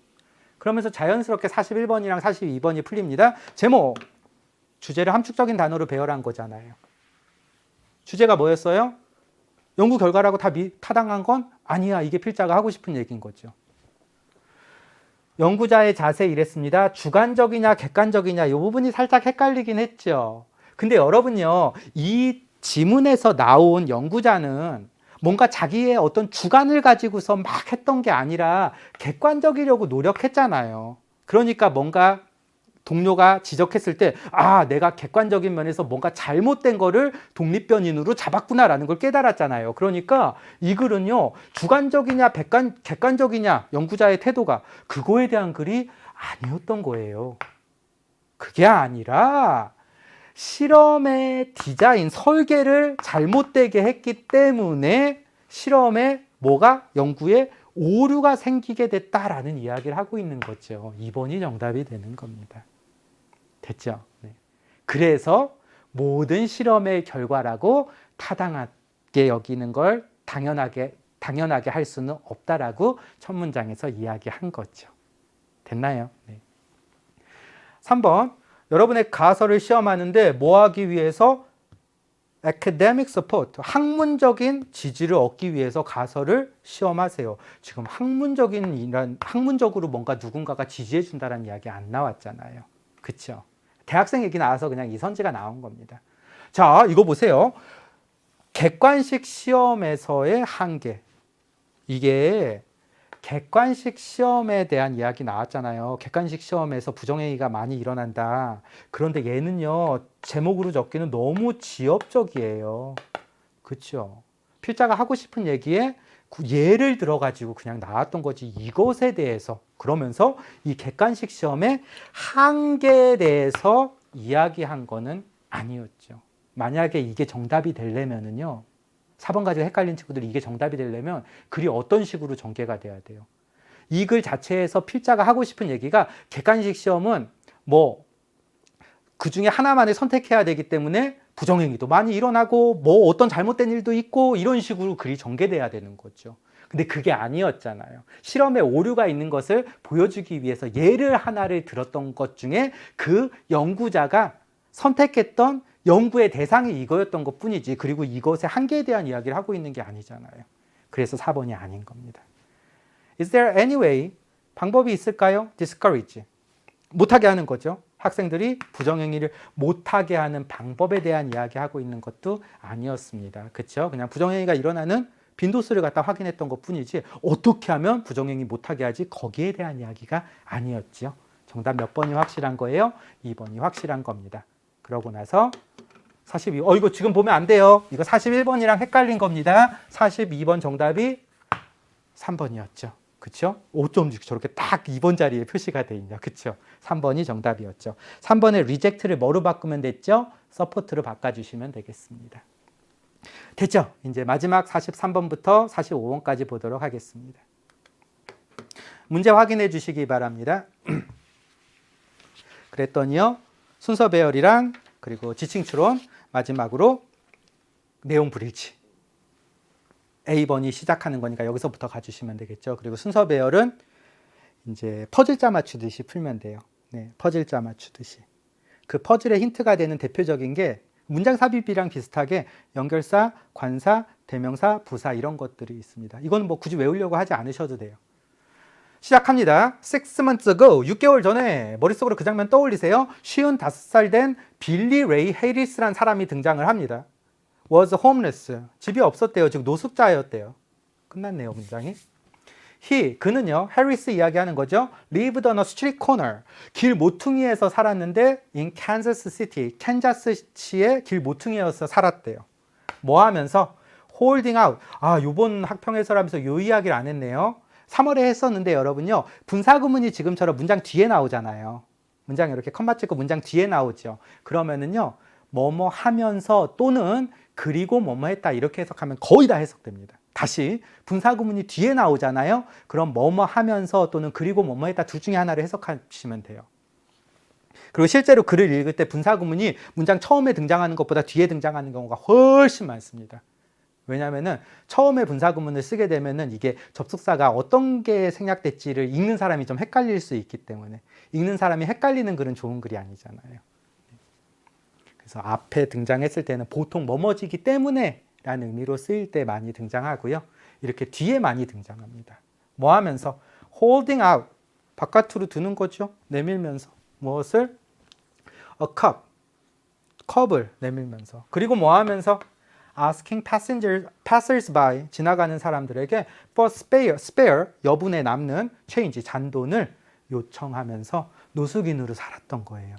그러면서 자연스럽게 41번이랑 42번이 풀립니다. 제목, 주제를 함축적인 단어로 배열한 거잖아요. 주제가 뭐였어요? 연구 결과라고 다 타당한 건 아니야. 이게 필자가 하고 싶은 얘기인 거죠. 연구자의 자세 이랬습니다. 주관적이냐 객관적이냐 이 부분이 살짝 헷갈리긴 했죠. 근데 여러분요, 이 지문에서 나온 연구자는 뭔가 자기의 어떤 주관을 가지고서 막 했던 게 아니라 객관적이려고 노력했잖아요. 그러니까 뭔가 동료가 지적했을 때, 아, 내가 객관적인 면에서 뭔가 잘못된 거를 독립변인으로 잡았구나라는 걸 깨달았잖아요. 그러니까 이 글은요, 주관적이냐 객관적이냐 연구자의 태도가 그거에 대한 글이 아니었던 거예요. 그게 아니라 실험의 디자인, 설계를 잘못되게 했기 때문에 실험에 뭐가 연구에 오류가 생기게 됐다라는 이야기를 하고 있는 거죠. 2번이 정답이 되는 겁니다. 됐죠? 네. 그래서 모든 실험의 결과라고 타당하게 여기는 걸 당연하게 할 수는 없다라고 첫 문장에서 이야기한 거죠. 됐나요? 네. 3번, 여러분의 가설을 시험하는데 뭐 하기 위해서? academic support, 학문적인 지지를 얻기 위해서 가설을 시험하세요. 지금 학문적으로 뭔가 누군가가 지지해 준다는 이야기 안 나왔잖아요. 그렇죠? 대학생 얘기 나와서 그냥 이선지가 나온 겁니다. 자, 이거 보세요. 객관식 시험에서의 한계. 이게 객관식 시험에 대한 이야기 나왔잖아요. 객관식 시험에서 부정행위가 많이 일어난다. 그런데 얘는요, 제목으로 적기는 너무 지엽적이에요. 그렇죠? 필자가 하고 싶은 얘기에 예를 들어가지고 그냥 나왔던 거지, 이것에 대해서. 그러면서 이 객관식 시험의 한계에 대해서 이야기한 거는 아니었죠. 만약에 이게 정답이 되려면은요, 4번 가지고 헷갈린 친구들이 이게 정답이 되려면 글이 어떤 식으로 전개가 돼야 돼요? 이 글 자체에서 필자가 하고 싶은 얘기가 객관식 시험은 뭐 그 중에 하나만을 선택해야 되기 때문에 부정행위도 많이 일어나고 뭐 어떤 잘못된 일도 있고 이런 식으로 글이 전개돼야 되는 거죠. 근데 그게 아니었잖아요. 실험에 오류가 있는 것을 보여주기 위해서 예를 하나를 들었던 것 중에 그 연구자가 선택했던 연구의 대상이 이거였던 것 뿐이지, 그리고 이것의 한계에 대한 이야기를 하고 있는 게 아니잖아요. 그래서 4번이 아닌 겁니다. Is there any way? 방법이 있을까요? Discourage. 못하게 하는 거죠. 학생들이 부정행위를 못하게 하는 방법에 대한 이야기하고 있는 것도 아니었습니다. 그렇죠? 그냥 부정행위가 일어나는 빈도수를 갖다 확인했던 것 뿐이지 어떻게 하면 부정행위 못하게 하지, 거기에 대한 이야기가 아니었죠. 정답 몇 번이 확실한 거예요? 2번이 확실한 겁니다. 그러고 나서 42, 이거 지금 보면 안 돼요. 이거 41번이랑 헷갈린 겁니다. 42번 정답이 3번이었죠. 그쵸? 5.6 저렇게 딱 2번 자리에 표시가 돼 있냐. 그쵸? 3번이 정답이었죠. 3번에 reject를 뭐로 바꾸면 됐죠? support로 바꿔주시면 되겠습니다. 됐죠? 이제 마지막 43번부터 45번까지 보도록 하겠습니다. 문제 확인해 주시기 바랍니다. 그랬더니요, 순서 배열이랑 그리고 지칭 추론, 마지막으로 내용 브리지. A번이 시작하는 거니까 여기서부터 가주시면 되겠죠. 그리고 순서 배열은 이제 퍼즐자 맞추듯이 풀면 돼요. 네, 퍼즐자 맞추듯이. 그 퍼즐의 힌트가 되는 대표적인 게 문장 삽입이랑 비슷하게 연결사, 관사, 대명사, 부사 이런 것들이 있습니다. 이건 뭐 굳이 외우려고 하지 않으셔도 돼요. 시작합니다. 6 months ago, 6개월 전에 머릿속으로 그 장면 떠올리세요. 55살 된 빌리 레이 해리스라는 사람이 등장을 합니다. was homeless. 집이 없었대요. 즉 노숙자였대요. 끝났네요, 문장이. 그는요, 해리스 이야기하는 거죠. lived on a street corner. 길 모퉁이에서 살았는데 in Kansas City, 캔자스시의 길 모퉁이에서 살았대요. 뭐 하면서? holding out. 요번 학평 해설하면서 요 이야기를 안 했네요. 3월에 했었는데 여러분요, 분사구문이 지금처럼 문장 뒤에 나오잖아요. 문장 이렇게 컴마 찍고 문장 뒤에 나오죠. 그러면은요, 뭐뭐 하면서 또는 그리고 뭐뭐 했다 이렇게 해석하면 거의 다 해석됩니다. 다시 분사구문이 뒤에 나오잖아요. 그럼 뭐뭐 하면서 또는 그리고 뭐뭐 했다 둘 중에 하나를 해석하시면 돼요. 그리고 실제로 글을 읽을 때 분사구문이 문장 처음에 등장하는 것보다 뒤에 등장하는 경우가 훨씬 많습니다. 왜냐하면은 처음에 분사구문을 쓰게 되면은 이게 접속사가 어떤 게 생략됐지를 읽는 사람이 좀 헷갈릴 수 있기 때문에 읽는 사람이 헷갈리는 글은 좋은 글이 아니잖아요. 그래서 앞에 등장했을 때는 보통 뭐뭐지기 때문에 라는 의미로 쓰일 때 많이 등장하고요. 이렇게 뒤에 많이 등장합니다. 뭐 하면서 holding out 바깥으로 두는 거죠. 내밀면서 무엇을? a cup 컵을 내밀면서 그리고 뭐 하면서 asking passers-by 지나가는 사람들에게 for spare 여분의 남는 change 잔돈을 요청하면서 노숙인으로 살았던 거예요.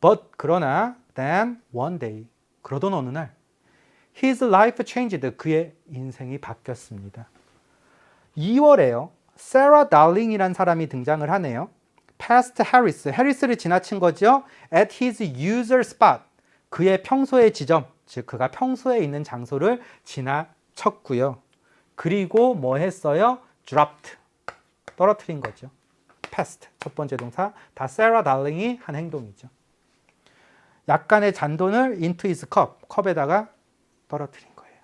But 그러나 then one day 그러던 어느 날 his life changed 그의 인생이 바뀌었습니다. 2월에요. 세라 달링이란 사람이 등장을 하네요. past Harris, 해리스를 지나친 거죠. at his usual spot 그의 평소의 지점, 즉 그가 평소에 있는 장소를 지나쳤고요. 그리고 뭐 했어요? dropped, 떨어뜨린 거죠. past, 첫 번째 동사, 다 세라 달링이 한 행동이죠. 약간의 잔돈을 into his cup, 컵에다가 떨어뜨린 거예요.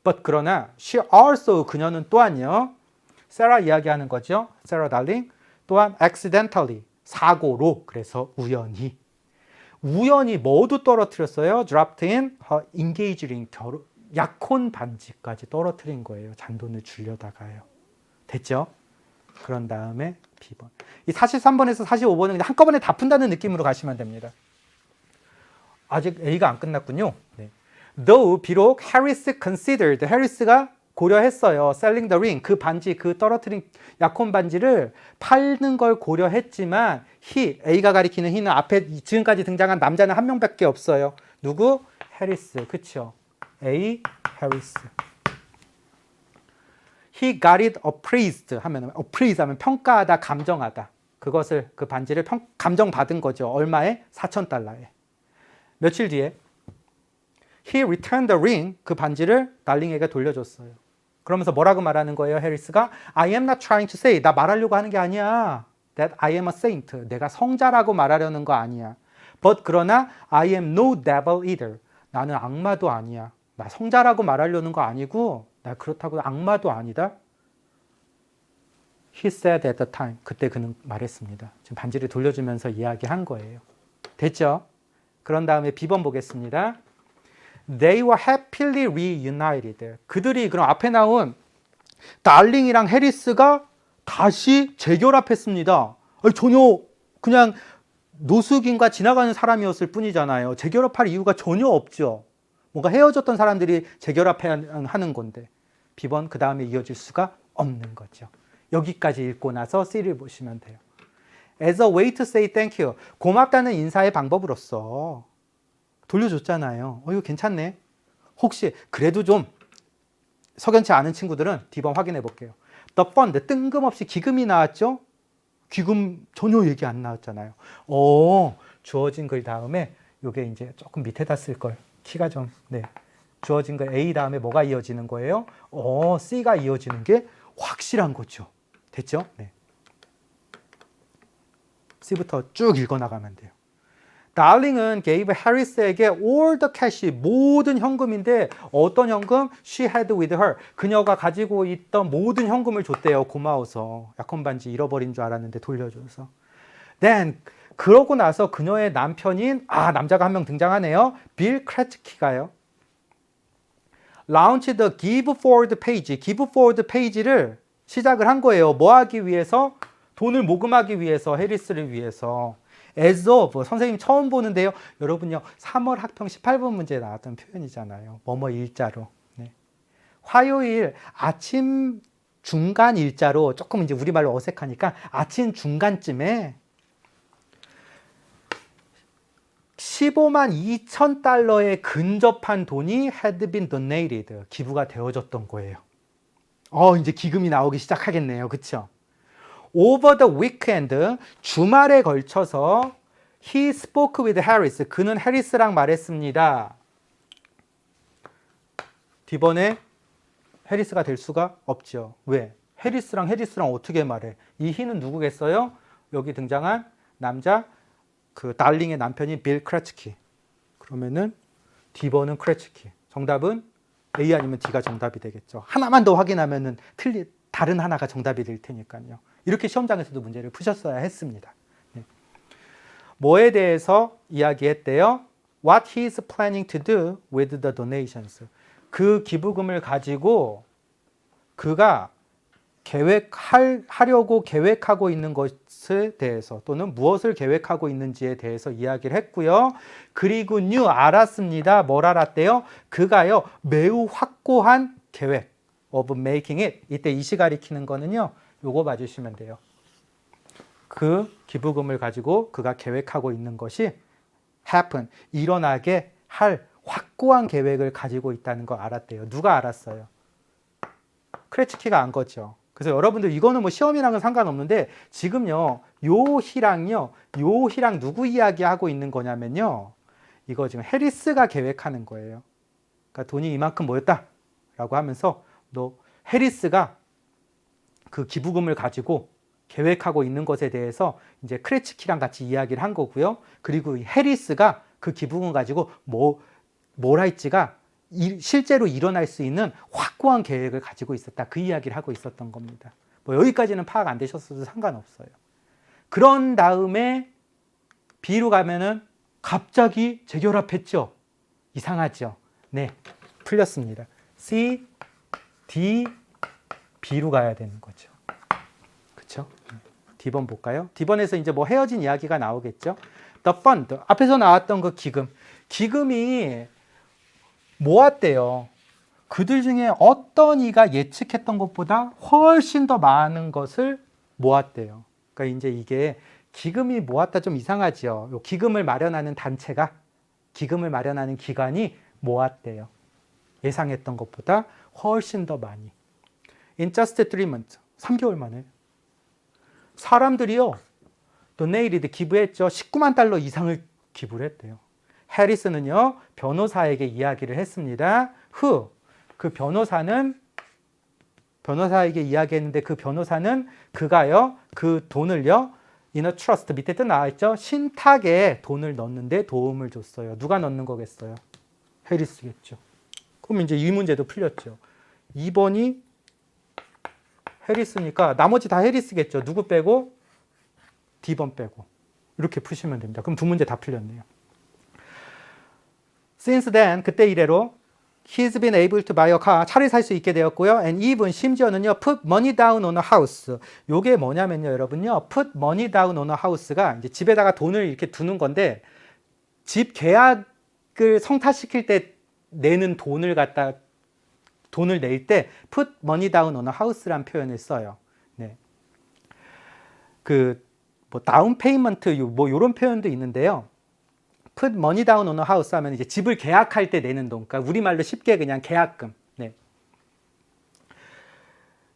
But 그러나 she also, 그녀는 또한요. 세라 이야기하는 거죠. 세라 달링, 또한 accidentally, 사고로, 그래서 우연히 모두 떨어뜨렸어요. dropped in her engaged ring, 약혼 반지까지 떨어뜨린 거예요. 잔돈을 주려다가요. 됐죠? 그런 다음에 B번. 이 43번에서 45번은 그냥 한꺼번에 다 푼다는 느낌으로 가시면 됩니다. 아직 A가 안 끝났군요. 네. Though 비록 Harris considered, 해리스가 고려했어요. selling the ring, 그 반지, 그 떨어뜨린 약혼 반지를 팔는 걸 고려했지만 he, A가 가리키는 he는 앞에 지금까지 등장한 남자는 한 명밖에 없어요. 누구? 해리스. 그쵸? A, 해리스. He got it appraised 하면 appraise 하면 평가하다, 감정하다. 그것을 그 반지를 감정받은 거죠. 얼마에? $4,000에. 며칠 뒤에 He returned the ring, 그 반지를 달링에게 돌려줬어요. 그러면서 뭐라고 말하는 거예요, 해리스가? I am not trying to say, 나 말하려고 하는 게 아니야. That I am a saint, 내가 성자라고 말하려는 거 아니야. But 그러나 I am no devil either, 나는 악마도 아니야. 나 성자라고 말하려는 거 아니고 나 그렇다고 악마도 아니다. He said at the time, 그때 그는 말했습니다. 지금 반지를 돌려주면서 이야기한 거예요. 됐죠? 그런 다음에 B번 보겠습니다. They were happily reunited. 그들이 그럼 앞에 나온 달링이랑 해리스가 다시 재결합했습니다. 아니, 전혀 그냥 노숙인과 지나가는 사람이었을 뿐이잖아요. 재결합할 이유가 전혀 없죠. 뭔가 헤어졌던 사람들이 재결합하는 건데 B번 그 다음에 이어질 수가 없는 거죠. 여기까지 읽고 나서 C를 보시면 돼요. As a way to say thank you. 고맙다는 인사의 방법으로서 돌려줬잖아요. 이거 괜찮네. 혹시 그래도 좀 석연치 않은 친구들은 D번 확인해 볼게요. The fund, 뜬금없이 기금이 나왔죠? 기금 전혀 얘기 안 나왔잖아요. 주어진 글 다음에 요게 이제 조금 밑에다 쓸 걸. 키가 좀, 네. 주어진 글 A 다음에 뭐가 이어지는 거예요? C가 이어지는 게 확실한 거죠. 됐죠? 네. C부터 쭉 읽어 나가면 돼요. 달링은 gave 해리스에게 all the cash, 모든 현금인데 어떤 현금? She had with her. 그녀가 가지고 있던 모든 현금을 줬대요. 고마워서. 약혼 반지 잃어버린 줄 알았는데 돌려줘서. Then 그러고 나서 그녀의 남편인 남자가 한 명 등장하네요. 빌 크레츠키가요. Launched the Give Forward page. Give Forward page를 시작을 한 거예요. 뭐 하기 위해서? 돈을 모금하기 위해서, 해리스를 위해서. As of, 선생님 처음 보는데요. 여러분요, 3월 학평 18번 문제에 나왔던 표현이잖아요. 뭐뭐 일자로. 네. 화요일 아침 중간 일자로 조금 이제 우리말로 어색하니까 아침 중간쯤에 15만 2천 달러에 근접한 돈이 had been donated, 기부가 되어졌던 거예요. 이제 기금이 나오기 시작하겠네요. 그쵸? Over the weekend, 주말에 걸쳐서 he spoke with Harris, 그는 해리스랑 말했습니다. D번에 해리스가 될 수가 없죠. 왜? 해리스랑 어떻게 말해? 이 he는 누구겠어요? 여기 등장한 남자, 그 달링의 남편인 빌 크레츠키. 그러면은 D번은 크레츠키. 정답은 A 아니면 D가 정답이 되겠죠. 하나만 더 확인하면은 다른 하나가 정답이 될 테니까요. 이렇게 시험장에서도 문제를 푸셨어야 했습니다. 네. 뭐에 대해서 이야기했대요? What he is planning to do with the donations. 그 기부금을 가지고 그가 하려고 계획하고 있는 것에 대해서 또는 무엇을 계획하고 있는지에 대해서 이야기를 했고요. 그리고 알았습니다. 뭘 알았대요? 그가요 매우 확고한 계획 of making it. 이때 이시 가리키는 거는요. 요거 봐주시면 돼요. 그 기부금을 가지고 그가 계획하고 있는 것이 happen, 일어나게 할 확고한 계획을 가지고 있다는 걸 알았대요. 누가 알았어요? 크레츠키가 안 거죠. 그래서 여러분들 이거는 뭐 시험이랑은 상관없는데 지금요 요 희랑 누구 이야기하고 있는 거냐면요, 이거 지금 해리스가 계획하는 거예요. 그러니까 돈이 이만큼 모였다 라고 하면서 너 해리스가 그 기부금을 가지고 계획하고 있는 것에 대해서 이제 크레츠키랑 같이 이야기를 한 거고요. 그리고 해리스가 그 기부금 가지고 뭘 할지가 실제로 일어날 수 있는 확고한 계획을 가지고 있었다. 그 이야기를 하고 있었던 겁니다. 뭐 여기까지는 파악 안 되셨어도 상관없어요. 그런 다음에 B로 가면은 갑자기 재결합했죠. 이상하죠. 네, 풀렸습니다. C, D, B로 가야 되는 거죠. 그렇죠? D번 볼까요? D번에서 이제 뭐 헤어진 이야기가 나오겠죠. The fund, 앞에서 나왔던 그 기금이 모았대요. 그들 중에 어떤 이가 예측했던 것보다 훨씬 더 많은 것을 모았대요. 그러니까 이제 이게 기금이 모았다 좀 이상하죠. 요 기금을 마련하는 단체가, 기금을 마련하는 기관이 모았대요. 예상했던 것보다 훨씬 더 많이. In just 3 months, 3개월 만에 사람들이요, 도네이리드 기부했죠. 19만 달러 이상을 기부를 했대요. 해리스는요, 변호사에게 이야기를 했습니다. 그 변호사에게 이야기했는데 그 변호사는 그가요, 그 돈을요, in a trust, 밑에 또 나와있죠. 신탁에 돈을 넣는데 도움을 줬어요. 누가 넣는 거겠어요? 해리스겠죠. 그럼 이제 이 문제도 풀렸죠. 2번이 해리스니까 나머지 다 해리스겠죠. 누구 빼고? D번 빼고. 이렇게 푸시면 됩니다. 그럼 두 문제 다 풀렸네요. Since then, 그때 이래로 he's been able to buy a car, 차를 살 수 있게 되었고요. And even 심지어는요, put money down on a house. 요게 뭐냐면요, 여러분요, put money down on a house가 이제 집에다가 돈을 이렇게 두는 건데, 집 계약을 성사시킬 때 내는 돈을 낼 때 put money down on a house란 표현을 써요. 네. 뭐 다운 페이먼트 뭐 이런 표현도 있는데요. put money down on a house 하면 이제 집을 계약할 때 내는 돈. 그러니까 우리말로 쉽게 그냥 계약금. 네.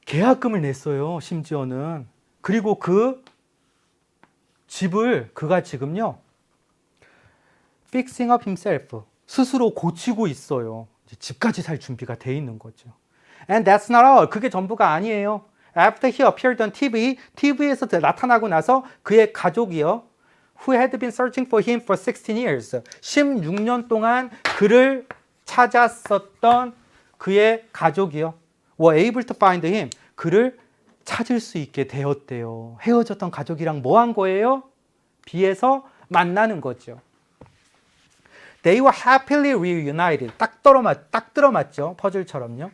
계약금을 냈어요. 심지어는. 그리고 그 집을 그가 지금요, fixing up himself, 스스로 고치고 있어요. 이제 집까지 살 준비가 돼 있는 거죠. And that's not all. 그게 전부가 아니에요. After he appeared on TV, TV에서 나타나고 나서 그의 가족이요, who had been searching for him for 16 years, 16년 동안 그를 찾았었던 그의 가족이요, were able to find him, 그를 찾을 수 있게 되었대요. 헤어졌던 가족이랑 뭐 한 거예요? B에서 만나는 거죠. They were happily reunited. 딱 들어맞죠? 퍼즐처럼요.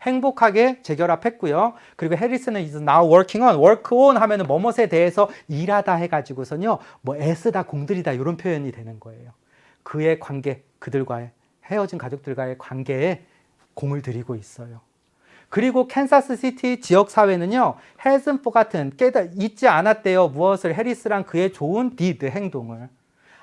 행복하게 재결합했고요. 그리고 해리스는 is now working on, work on 하면은 뭐뭇에 대해서 일하다 해가지고서요, 뭐 애쓰다, 공들이다 이런 표현이 되는 거예요. 그의 관계, 그들과의 헤어진 가족들과의 관계에 공을 들이고 있어요. 그리고 캔사스 시티 지역 사회는요, hasn't forgotten, 잊지 않았대요. 무엇을? 해리스랑 그의 좋은 did, 행동을.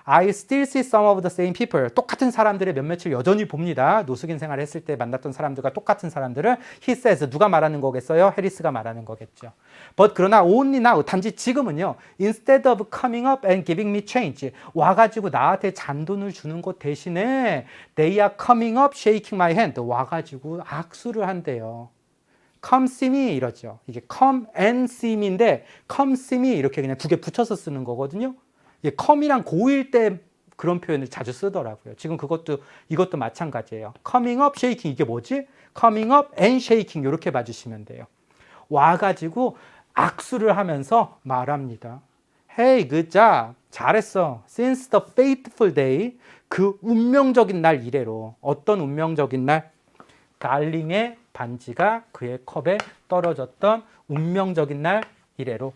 I still see some of the same people. 똑같은 사람들의 몇몇을 여전히 봅니다. 노숙인 생활을 했을 때 만났던 사람들과 똑같은 사람들을. He says, 누가 말하는 거겠어요? 해리스가 말하는 거겠죠. But 그러나 only now, 단지 지금은요, instead of coming up and giving me change, 와가지고 나한테 잔돈을 주는 것 대신에 they are coming up, shaking my hand, 와가지고 악수를 한대요. Come see me 이러죠. 이게 come and see me인데 come see me 이렇게 그냥 두 개 붙여서 쓰는 거거든요. come이랑 고일 때 그런 표현을 자주 쓰더라고요. 지금 이것도 마찬가지예요. coming up, shaking 이게 뭐지? coming up and shaking 이렇게 봐주시면 돼요. 와가지고 악수를 하면서 말합니다. Hey, good job. 잘했어. Since the fateful day, 그 운명적인 날 이래로. 어떤 운명적인 날? 달링의 반지가 그의 컵에 떨어졌던 운명적인 날 이래로.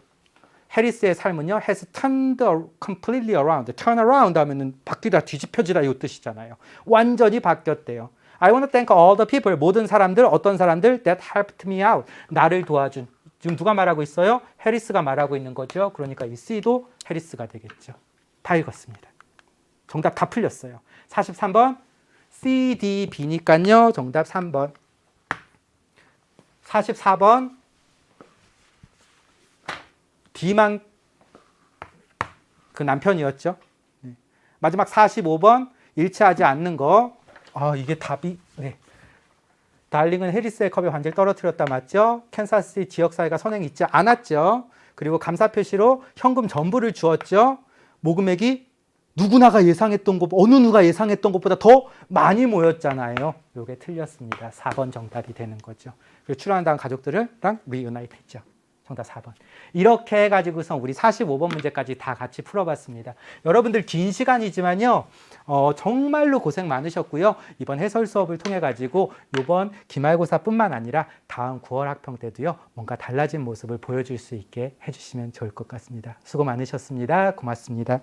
해리스의 삶은요, has turned completely around. turn around 하면은 바뀌다, 뒤집혀지다 이 뜻이잖아요. 완전히 바뀌었대요. I want to thank all the people. 모든 사람들, 어떤 사람들 that helped me out. 나를 도와준. 지금 누가 말하고 있어요? 해리스가 말하고 있는 거죠. 그러니까 이 C도 해리스가 되겠죠. 다 읽었습니다. 정답 다 풀렸어요. 43번 C, D, B니까요. 정답 3번. 44번 D만 그 남편이었죠. 네. 마지막 45번 일치하지 않는 거. 이게 답이 네. 달링은 해리스의 컵에 반지를 떨어뜨렸다 맞죠? 캔사스시티 지역사회가 선행 있지 않았죠. 그리고 감사 표시로 현금 전부를 주었죠. 모금액이 누구나가 예상했던 것, 어느 누가 예상했던 것보다 더 많이 모였잖아요. 이게 틀렸습니다. 4번 정답이 되는 거죠. 그리고 출연한다는 가족들이랑 리유나이트 했죠. 정답 4번. 이렇게 해가지고서 우리 45번 문제까지 다 같이 풀어봤습니다. 여러분들 긴 시간이지만요. 정말로 고생 많으셨고요. 이번 해설 수업을 통해 가지고 이번 기말고사뿐만 아니라 다음 9월 학평 때도요. 뭔가 달라진 모습을 보여줄 수 있게 해주시면 좋을 것 같습니다. 수고 많으셨습니다. 고맙습니다.